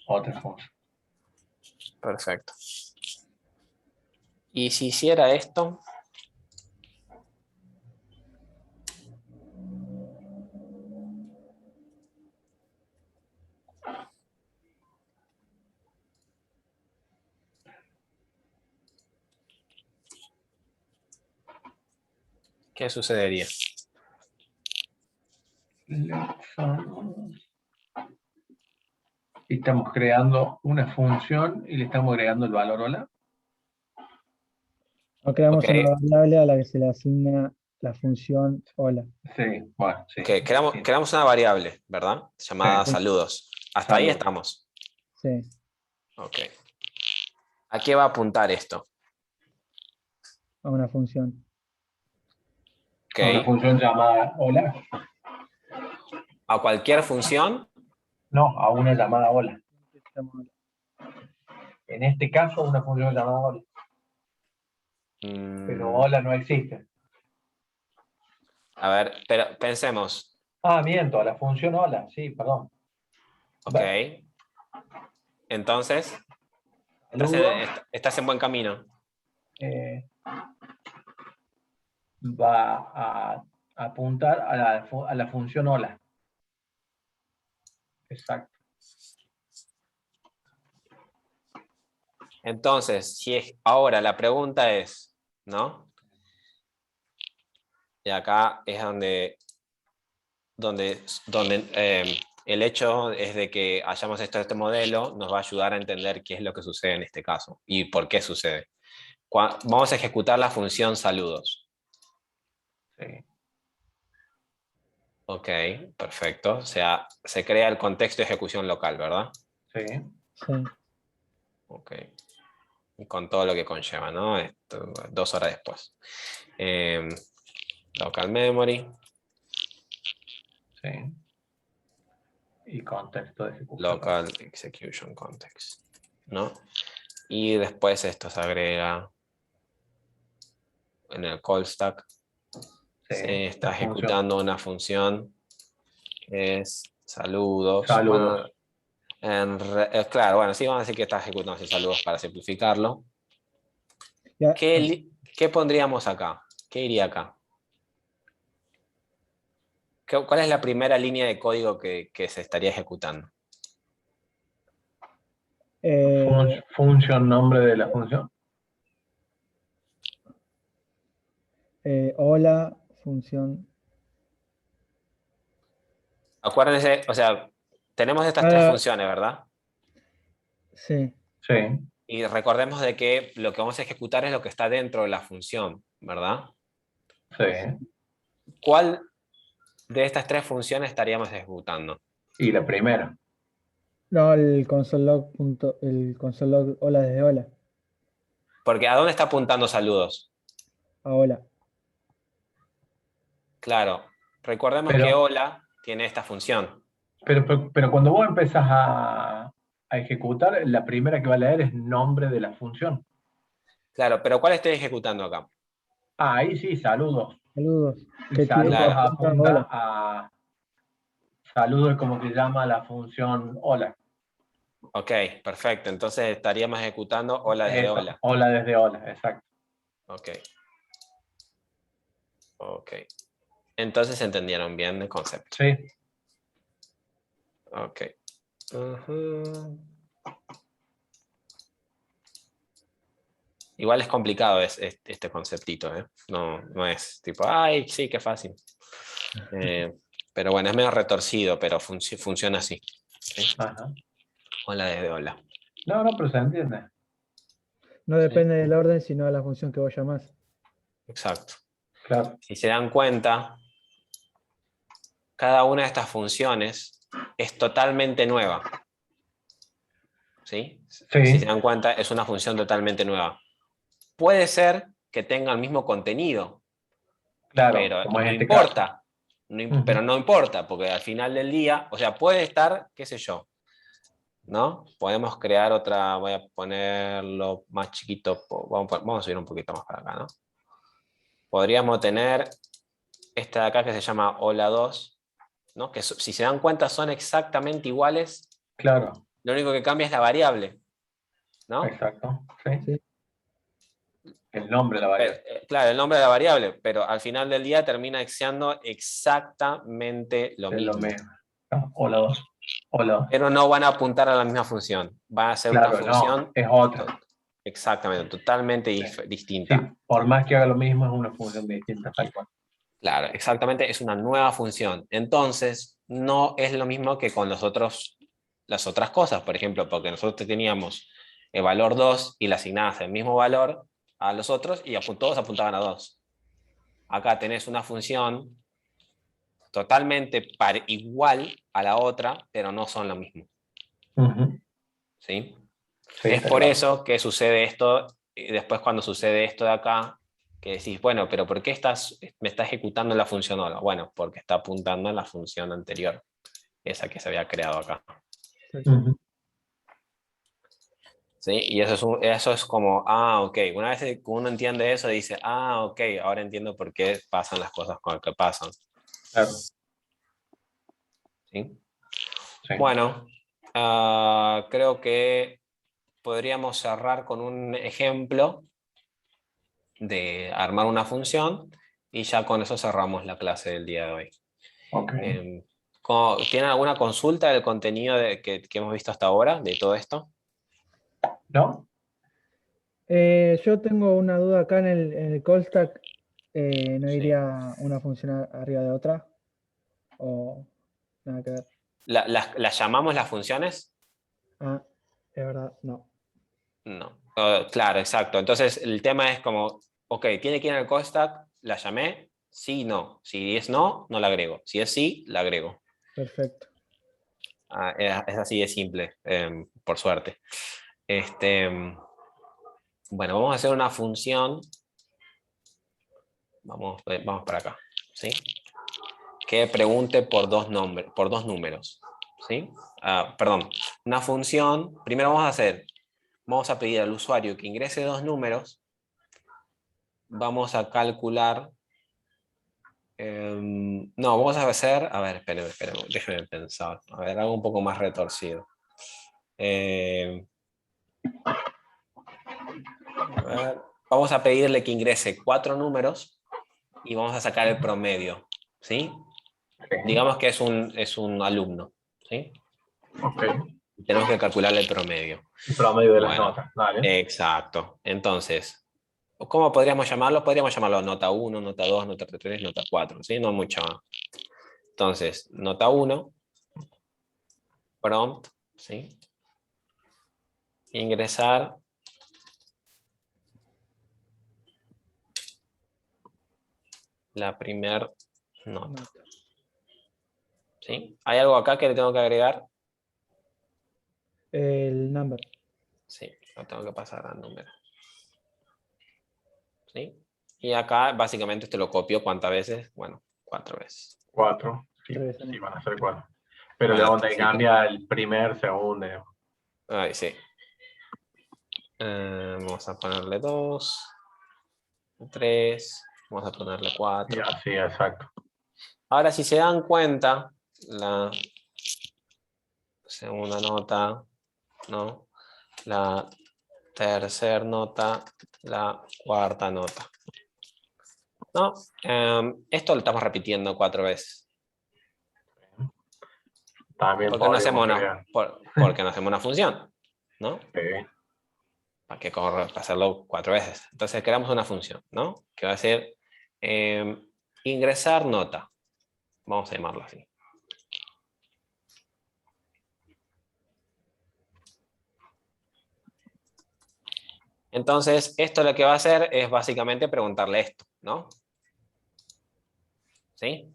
Otra función. Perfecto. Y si hiciera esto, ¿qué sucedería? Estamos creando una función y le estamos agregando el valor hola. O creamos Ok, una variable a la que se le asigna la función hola. Sí, bueno, sí. ok, Sí. creamos una variable, ¿verdad? Llamada Sí. saludos. Hasta ahí Saludos. estamos. Sí, Ok. ¿A qué va a apuntar esto? a una función. Ok. Una función llamada hola. A cualquier función. No, a una llamada hola. En este caso, una función llamada hola. Pero hola no existe. A ver, pero pensemos. Ah, miento, la función hola. Sí, perdón. Ok. Entonces, Saludos. estás en buen camino. Va a apuntar a la función hola. Exacto. Entonces, si es, ahora la pregunta es, ¿no? Y acá es donde el hecho es de que hayamos este modelo nos va a ayudar a entender qué es lo que sucede en este caso y por qué sucede. Vamos a ejecutar la función saludos. Sí. Ok, perfecto. O sea, se crea el contexto de ejecución local, ¿verdad? Sí. Sí. Ok. Y con todo lo que conlleva, ¿no? Esto, 2 horas después. Local memory. Sí. Y contexto de ejecución. Local execution context, ¿no? Y después esto se agrega en el call stack. Sí. Se está La función. ejecutando una función que es saludos. Saludos. Bueno, claro, bueno, sí, vamos a decir que está ejecutando así saludos para simplificarlo. Ya, ¿Qué pondríamos acá? ¿Qué iría acá? ¿Cuál es la primera línea de código que se estaría ejecutando? Función, nombre de la función. Hola, función. Acuérdense, o sea, tenemos estas tres funciones, ¿verdad? Sí. Sí. Y recordemos de que lo que vamos a ejecutar es lo que está dentro de la función, ¿verdad? Sí. ¿Cuál de estas tres funciones estaríamos ejecutando? Y la primera. No, el console log, el console log hola desde hola. Porque ¿a dónde está apuntando saludos? A hola. Claro, recordemos que Pero, hola tiene esta función. pero cuando vos empezás a ejecutar, la primera que va a leer es nombre de la función. Claro, pero ¿cuál estoy ejecutando acá? Ah, ahí sí, saludos. Saludos. Y Que tiene saludos Claro. apunta hola. a... Saludos es como que llama la función hola. Ok, perfecto. Entonces estaríamos ejecutando hola desde Eso, hola. hola desde hola, exacto. Ok. Ok. Entonces entendieron bien el concepto. Sí. Ok. Ujú. Igual es complicado este conceptito, ¿eh? No es tipo, ay, sí, qué fácil. Pero bueno, es medio retorcido, pero funciona así. ¿Sí? Ajá. Hola desde hola. No, pero se entiende. No ¿Sí? depende del orden, sino de la función que vos llamás. Exacto. Claro. Si se dan cuenta, cada una de estas funciones es totalmente nueva. ¿Sí? Si se Sí, dan cuenta, es una función totalmente nueva. Puede ser que tenga el mismo contenido, claro, pero como es no este caso. importa. Pero no importa, porque al final del día, o sea, puede estar, qué sé yo, ¿no? Podemos crear otra, voy a ponerlo más chiquito, vamos a subir un poquito más para acá, ¿no? Podríamos tener esta de acá que se llama hola 2, ¿no? Que si se dan cuenta son exactamente iguales, Claro, lo único que cambia es la variable, ¿no? exacto. Sí. Sí. El nombre de la variable. Claro, el nombre de la variable, pero al final del día termina siendo exactamente lo Es lo mismo. mismo. No, hola 2. Hola 2. Pero no van a apuntar a la misma función. Va a ser una Claro, no, función es otra. exactamente, totalmente Sí, distinta. por más que haga lo mismo, es una función distinta, tal cual. Claro, exactamente, es una nueva función. Entonces, no es lo mismo que con las otras cosas, por ejemplo, porque nosotros teníamos el valor 2 y le asignabas el mismo valor a los otros y todos apuntaban a 2. Acá tenés una función totalmente igual a la otra, pero no son lo mismo. Ujú. ¿Sí? Sí, Es está por claro. eso que sucede esto, y después cuando sucede esto de acá, que decís, bueno, pero ¿por qué me está ejecutando la función hola? Bueno, porque está apuntando a la función anterior, esa que se había creado acá. Ujú. ¿Sí? Y eso es como, ah, ok, una vez que uno entiende eso, dice, ah, ok, ahora entiendo por qué pasan las cosas con lo que pasan. Claro, ¿Sí? sí. Bueno, creo que podríamos cerrar con un ejemplo de armar una función y ya con eso cerramos la clase del día de hoy. Ok. ¿Tienen alguna consulta del contenido que hemos visto hasta ahora, de todo esto? ¿No? Yo tengo una duda acá en el call stack. ¿No Sí. iría una función arriba de otra? ¿O nada que ver? ¿Las llamamos las funciones? Ah, es verdad, no. No. Claro, exacto. Entonces el tema es como, ok, tiene que ir en el call stack, la llamé, sí, no. Si es no, no la agrego. Si es sí, la agrego. Perfecto. Es así de simple, por suerte. Este, bueno, vamos a hacer una función. Vamos para acá. ¿Sí? Que pregunte por dos números. ¿Sí? Perdón, una función. Primero vamos a pedir al usuario que ingrese dos números. Vamos a calcular. No, vamos a hacer. A ver, espérenme, déjenme pensar. A ver, algo un poco más retorcido. A ver, vamos a pedirle que ingrese 4 números y vamos a sacar el promedio. ¿Sí? Sí. Digamos que es un alumno, ¿sí? Ok. Tenemos que calcularle el promedio. El promedio de las Bueno, notas. Dale. exacto. Entonces, ¿cómo podríamos llamarlo? Podríamos llamarlo nota 1, nota 2, nota 3, nota 4, ¿sí? No mucho más. Entonces, nota 1, prompt, ¿sí? Ingresar la primer nota, ¿sí? ¿Hay algo acá que le tengo que agregar? El number. Sí, lo tengo que pasar al número. ¿Sí? Y acá, básicamente, esto lo copio ¿cuántas veces? Bueno, 4 veces. 4. Sí, 3 veces sí, más. van a ser 4. Pero le Bueno, vamos a sí. cambia el primer, segundo. Ay, sí. Vamos a ponerle 2, 3, vamos a ponerle 4. Y así, exacto. Ahora, si se dan cuenta, la segunda nota, ¿no? La tercera nota, la cuarta nota. ¿No? Esto lo estamos repitiendo 4 veces. También Porque no podríamos hacemos agregar. porque no hacemos una función, ¿no? Sí. ¿Para qué hacerlo 4 veces? Entonces creamos una función, ¿no? Que va a ser ingresar nota. Vamos a llamarlo así. Entonces, esto lo que va a hacer es básicamente preguntarle esto, ¿no? ¿Sí?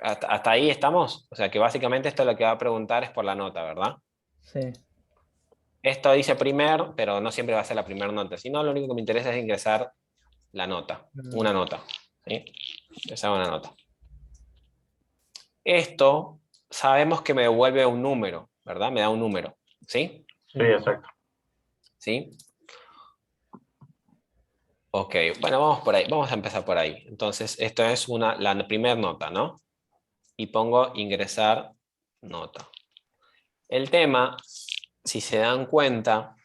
¿Hasta ahí estamos? O sea que básicamente esto lo que va a preguntar es por la nota, ¿verdad? Sí. Esto dice primer, pero no siempre va a ser la primera nota, sino lo único que me interesa es ingresar la nota, una nota, ¿sí? Esa es una nota. Esto sabemos que me devuelve un número, ¿verdad? Me da un número, ¿sí? Sí, exacto. ¿Sí? Ok, bueno, vamos por ahí, vamos a empezar por ahí. Entonces, esto es la primera nota, ¿no? Y pongo ingresar nota. El tema, si se dan cuenta,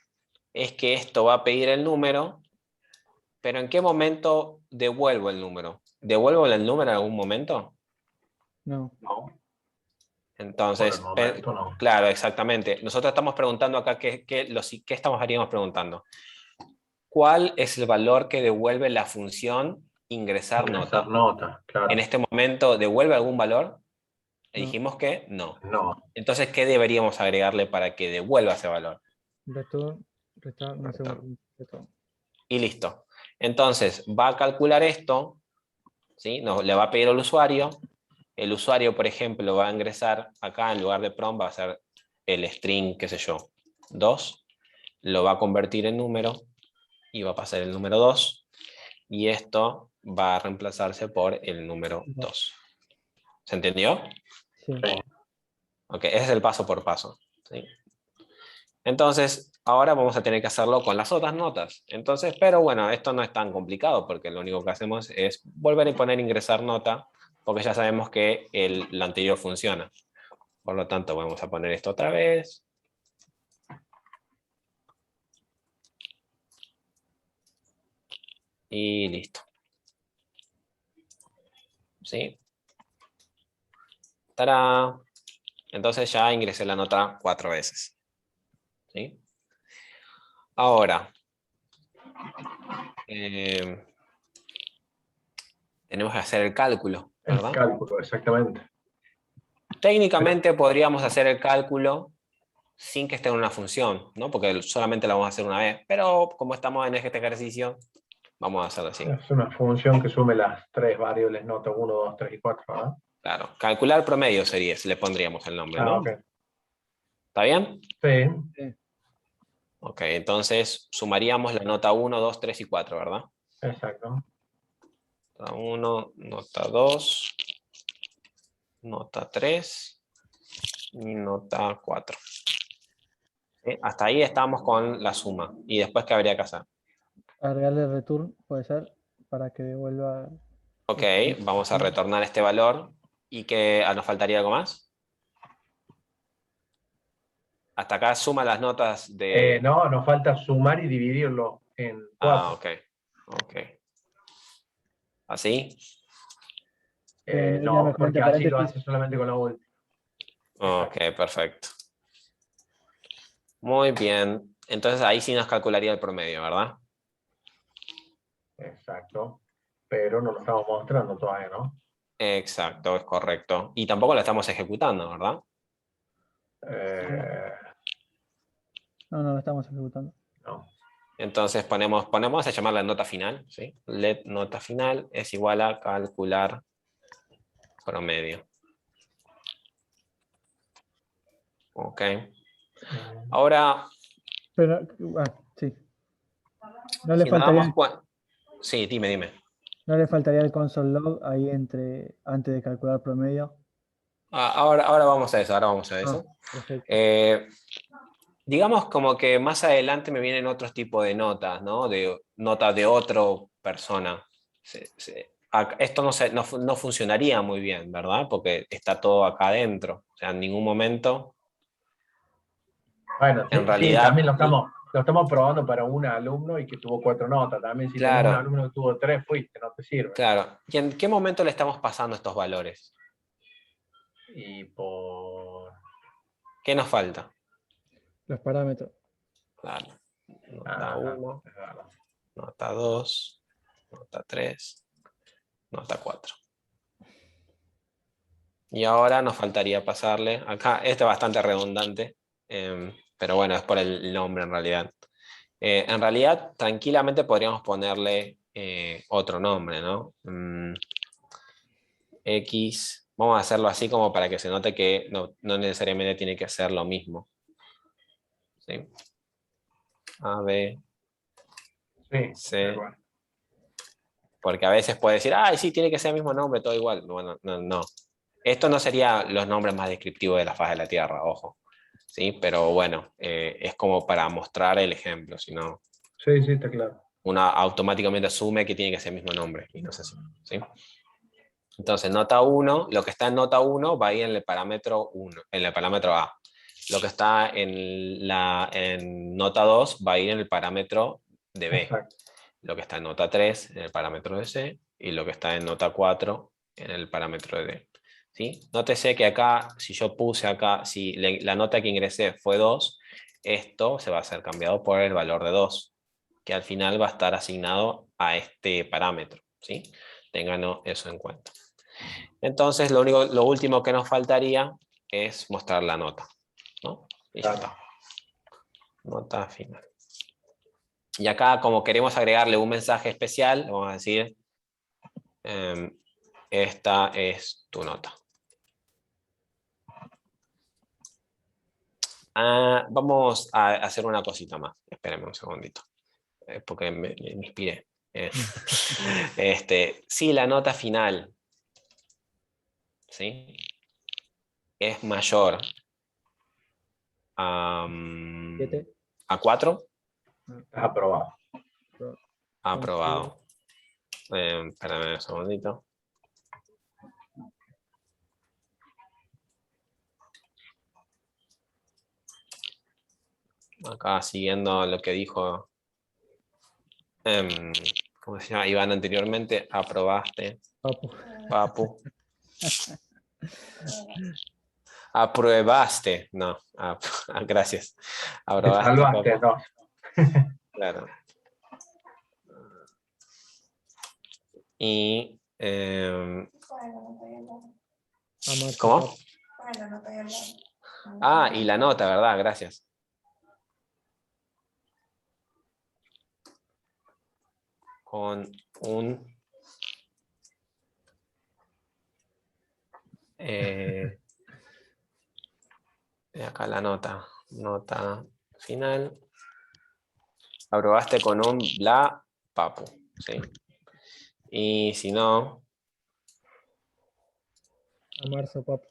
es que esto va a pedir el número, pero ¿en qué momento devuelvo el número? ¿Devuelvo el número en algún momento? No. No, por el Entonces, momento no. claro, exactamente. Nosotros estamos preguntando acá, ¿qué estaríamos preguntando? ¿Cuál es el valor que devuelve la función ingresar Ingresar nota? nota, En claro. este momento, ¿devuelve algún valor? Le No. dijimos que no. No. Entonces, ¿qué deberíamos agregarle para que devuelva ese valor? Return. Return. No sé. Return. Return. Y listo. Entonces, va a calcular esto, ¿sí? Le va a pedir al usuario. El usuario, por ejemplo, va a ingresar acá, en lugar de prompt, va a ser el string, qué sé yo, 2. Lo va a convertir en número y va a pasar el número 2. Y esto va a reemplazarse por el número 2. ¿Se entendió? Sí. Sí. Ok, ese es el paso por paso, ¿sí? Entonces, ahora vamos a tener que hacerlo con las otras notas. Entonces, pero bueno, esto no es tan complicado porque lo único que hacemos es volver a poner ingresar nota porque ya sabemos que la anterior funciona. Por lo tanto, vamos a poner esto otra vez. Y listo. ¿Sí? ¡Tarán! Entonces ya ingresé la nota 4 veces. ¿Sí? Ahora, tenemos que hacer el cálculo, El ¿verdad? cálculo, exactamente. Pero, Técnicamente podríamos hacer el cálculo sin que esté en una función, ¿no? Porque solamente la vamos a hacer una vez. Pero como estamos en este ejercicio, vamos a hacerlo así. es una función que sume las tres variables nota 1, 2, 3 y 4, ¿verdad? Claro, calcular promedio sería, si le pondríamos el nombre, Ah, ¿no? ok. ¿Está bien? Sí, Sí. Ok, entonces sumaríamos la nota 1, 2, 3 y 4, ¿verdad? exacto. Nota 1, nota 2, nota 3 y nota 4. ¿Sí? Hasta ahí estamos con la suma. ¿Y después qué habría que hacer? Agregarle return, puede ser, para que devuelva. Ok, vamos a retornar este valor. ¿Y que nos faltaría algo más? Hasta acá suma las notas de... No, nos falta sumar y dividirlo en Ah, 4. ok. Ok. ¿Así? Iría No, mejor porque entre así lo paréntesis. hace solamente con la última. Ok, perfecto. Muy bien. Entonces ahí sí nos calcularía el promedio, ¿verdad? Exacto. Pero no lo estamos mostrando todavía, ¿no? Exacto, es correcto. Y tampoco lo estamos ejecutando, ¿verdad? Eh, No, no lo estamos ejecutando. no. Entonces ponemos a llamar la nota final, ¿sí? Let nota final es igual a calcular promedio. Ok. Ahora, Pero, sí. No le si nos faltaría, damos cuenta... Sí, dime. no le faltaría el console log ahí antes de calcular promedio. Ahora vamos a eso, ahora vamos a eso. Perfecto. Digamos como que más adelante me vienen otros tipos de notas, ¿no? De notas de otra persona. Esto no funcionaría muy bien, ¿verdad? Porque está todo acá adentro. O sea, en ningún momento, Bueno, en sí, también realidad, lo estamos probando para un alumno y que tuvo 4 notas. También si tenés un claro, alumno que tuvo 3, fuiste, no te sirve. claro. ¿Y en qué momento le estamos pasando estos valores? Y por... ¿Qué nos falta? Los parámetros. Claro. Nota Ajá, 1, es verdad. nota 2, nota 3, nota 4. Y ahora nos faltaría pasarle, acá, este es bastante redundante, pero bueno, es por el nombre en realidad. En realidad, tranquilamente podríamos ponerle otro nombre, ¿no? X, vamos a hacerlo así como para que se note que no necesariamente tiene que ser lo mismo. ¿Sí? A, B, Sí, C, bueno. porque a veces puede decir, ay, sí, tiene que ser el mismo nombre, todo igual. Bueno, no. Esto no sería los nombres más descriptivos de la faz de la Tierra, ojo. ¿Sí? Pero bueno, es como para mostrar el ejemplo, si no, Sí, sí, está claro. uno automáticamente asume que tiene que ser el mismo nombre, y no es así. ¿Sí? Entonces, nota 1, lo que está en nota 1 va a ir en el parámetro 1, en el parámetro A. Lo que está en nota 2 va a ir en el parámetro de B. Exacto. Lo que está en nota 3 en el parámetro de C, y lo que está en nota 4 en el parámetro de D. ¿Sí? Nótese que acá, si yo puse acá, si la nota que ingresé fue 2, esto se va a ser cambiado por el valor de 2, que al final va a estar asignado a este parámetro. ¿Sí? Tengan eso en cuenta. Entonces, lo último que nos faltaría es mostrar la nota, ¿no? Y ya está. Nota final. Y acá, como queremos agregarle un mensaje especial, vamos a decir, esta es tu nota. Vamos a hacer una cosita más. Espérenme un segundito, porque me inspiré. Si la nota final, ¿sí?, es mayor a 7. 4, Estás aprobado. aprobado. Espérame un segundito. Acá siguiendo lo que dijo ¿cómo se llama? Iván anteriormente, aprobaste, Papu. Papu. Apruebaste, no, gracias. Te Aprobaste, salvaste, Papu. no. Claro. Y, Amarse, ¿cómo? papu. Y la nota, ¿verdad? Gracias. Con un acá la nota final. Aprobaste con un bla papu, ¿sí? Y si no, Amarse, papu.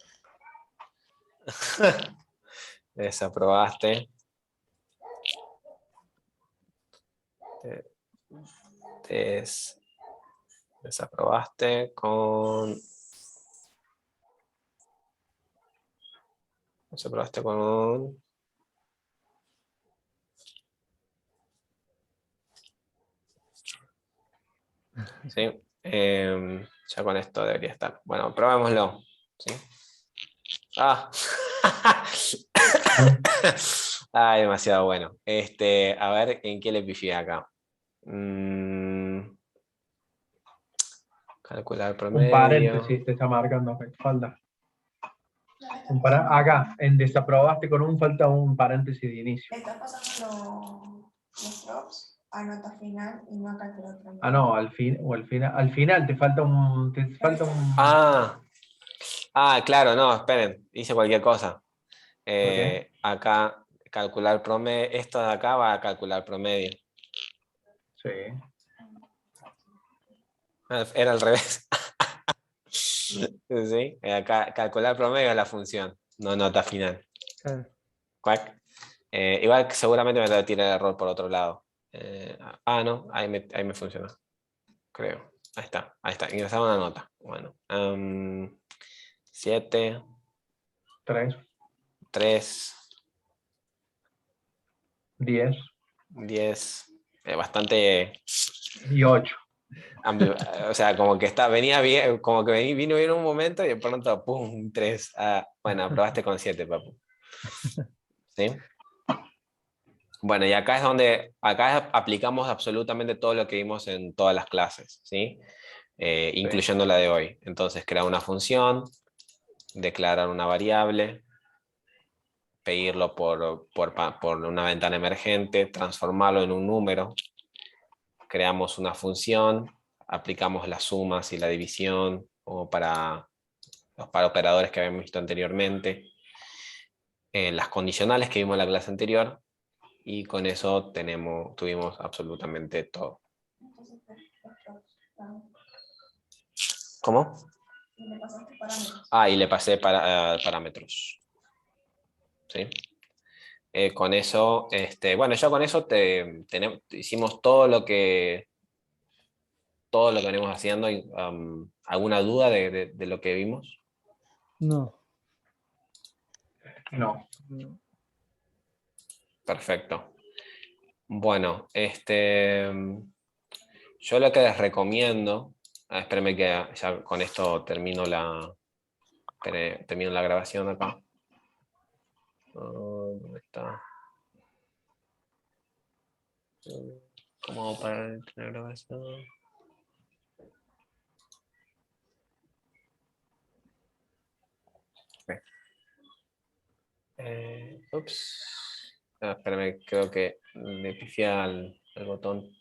desaprobaste. Desaprobaste con... Desaprobaste con un... ¿Sí? Ya con esto debería estar. Bueno, probémoslo. ¿Sí? Ah. Ay, demasiado bueno. A ver, ¿en qué le pifié acá? Calcular Un promedio. paréntesis te está marcando que falta. Acá, en desaprobaste con un, falta un paréntesis de inicio. ¿Estás pasando los drops a nota final y no a calcular promedio? Ah, no, al final te falta un. Claro, no, esperen, hice cualquier cosa. ¿Por qué? Acá, calcular promedio, esto de acá va a calcular promedio. Sí. Era al revés. ¿Sí? Acá, calcular promedio es la función, no nota final. Claro. Cuac. Igual que seguramente me debe tirar el error por otro lado. No, ahí me funcionó. Creo. Ahí está. Ingresar una nota. Bueno. 7, 3, 3, 10 10. Bastante y 8. o sea, como que venía bien, como que vino bien un momento y de pronto, pum, 3. Bueno, aprobaste con 7, papu. ¿Sí? Bueno, y acá es donde, aplicamos absolutamente todo lo que vimos en todas las clases, ¿sí? Incluyendo la de hoy. Entonces, crear una función, declarar una variable, pedirlo por una ventana emergente, transformarlo en un número, creamos una función, aplicamos las sumas y la división, como para los operadores que habíamos visto anteriormente, las condicionales que vimos en la clase anterior, y con eso tuvimos absolutamente todo. ¿Cómo? Y le pasé parámetros. ¿Sí? Con eso, bueno, ya con eso hicimos todo lo que venimos haciendo. ¿Alguna duda de lo que vimos? No. No. Perfecto. Bueno, yo lo que les recomiendo, espérenme que ya con esto termino la grabación acá. ¿Dónde está? ¿Cómo hago para la grabación? Ups. Espérame, creo que le pifié al botón.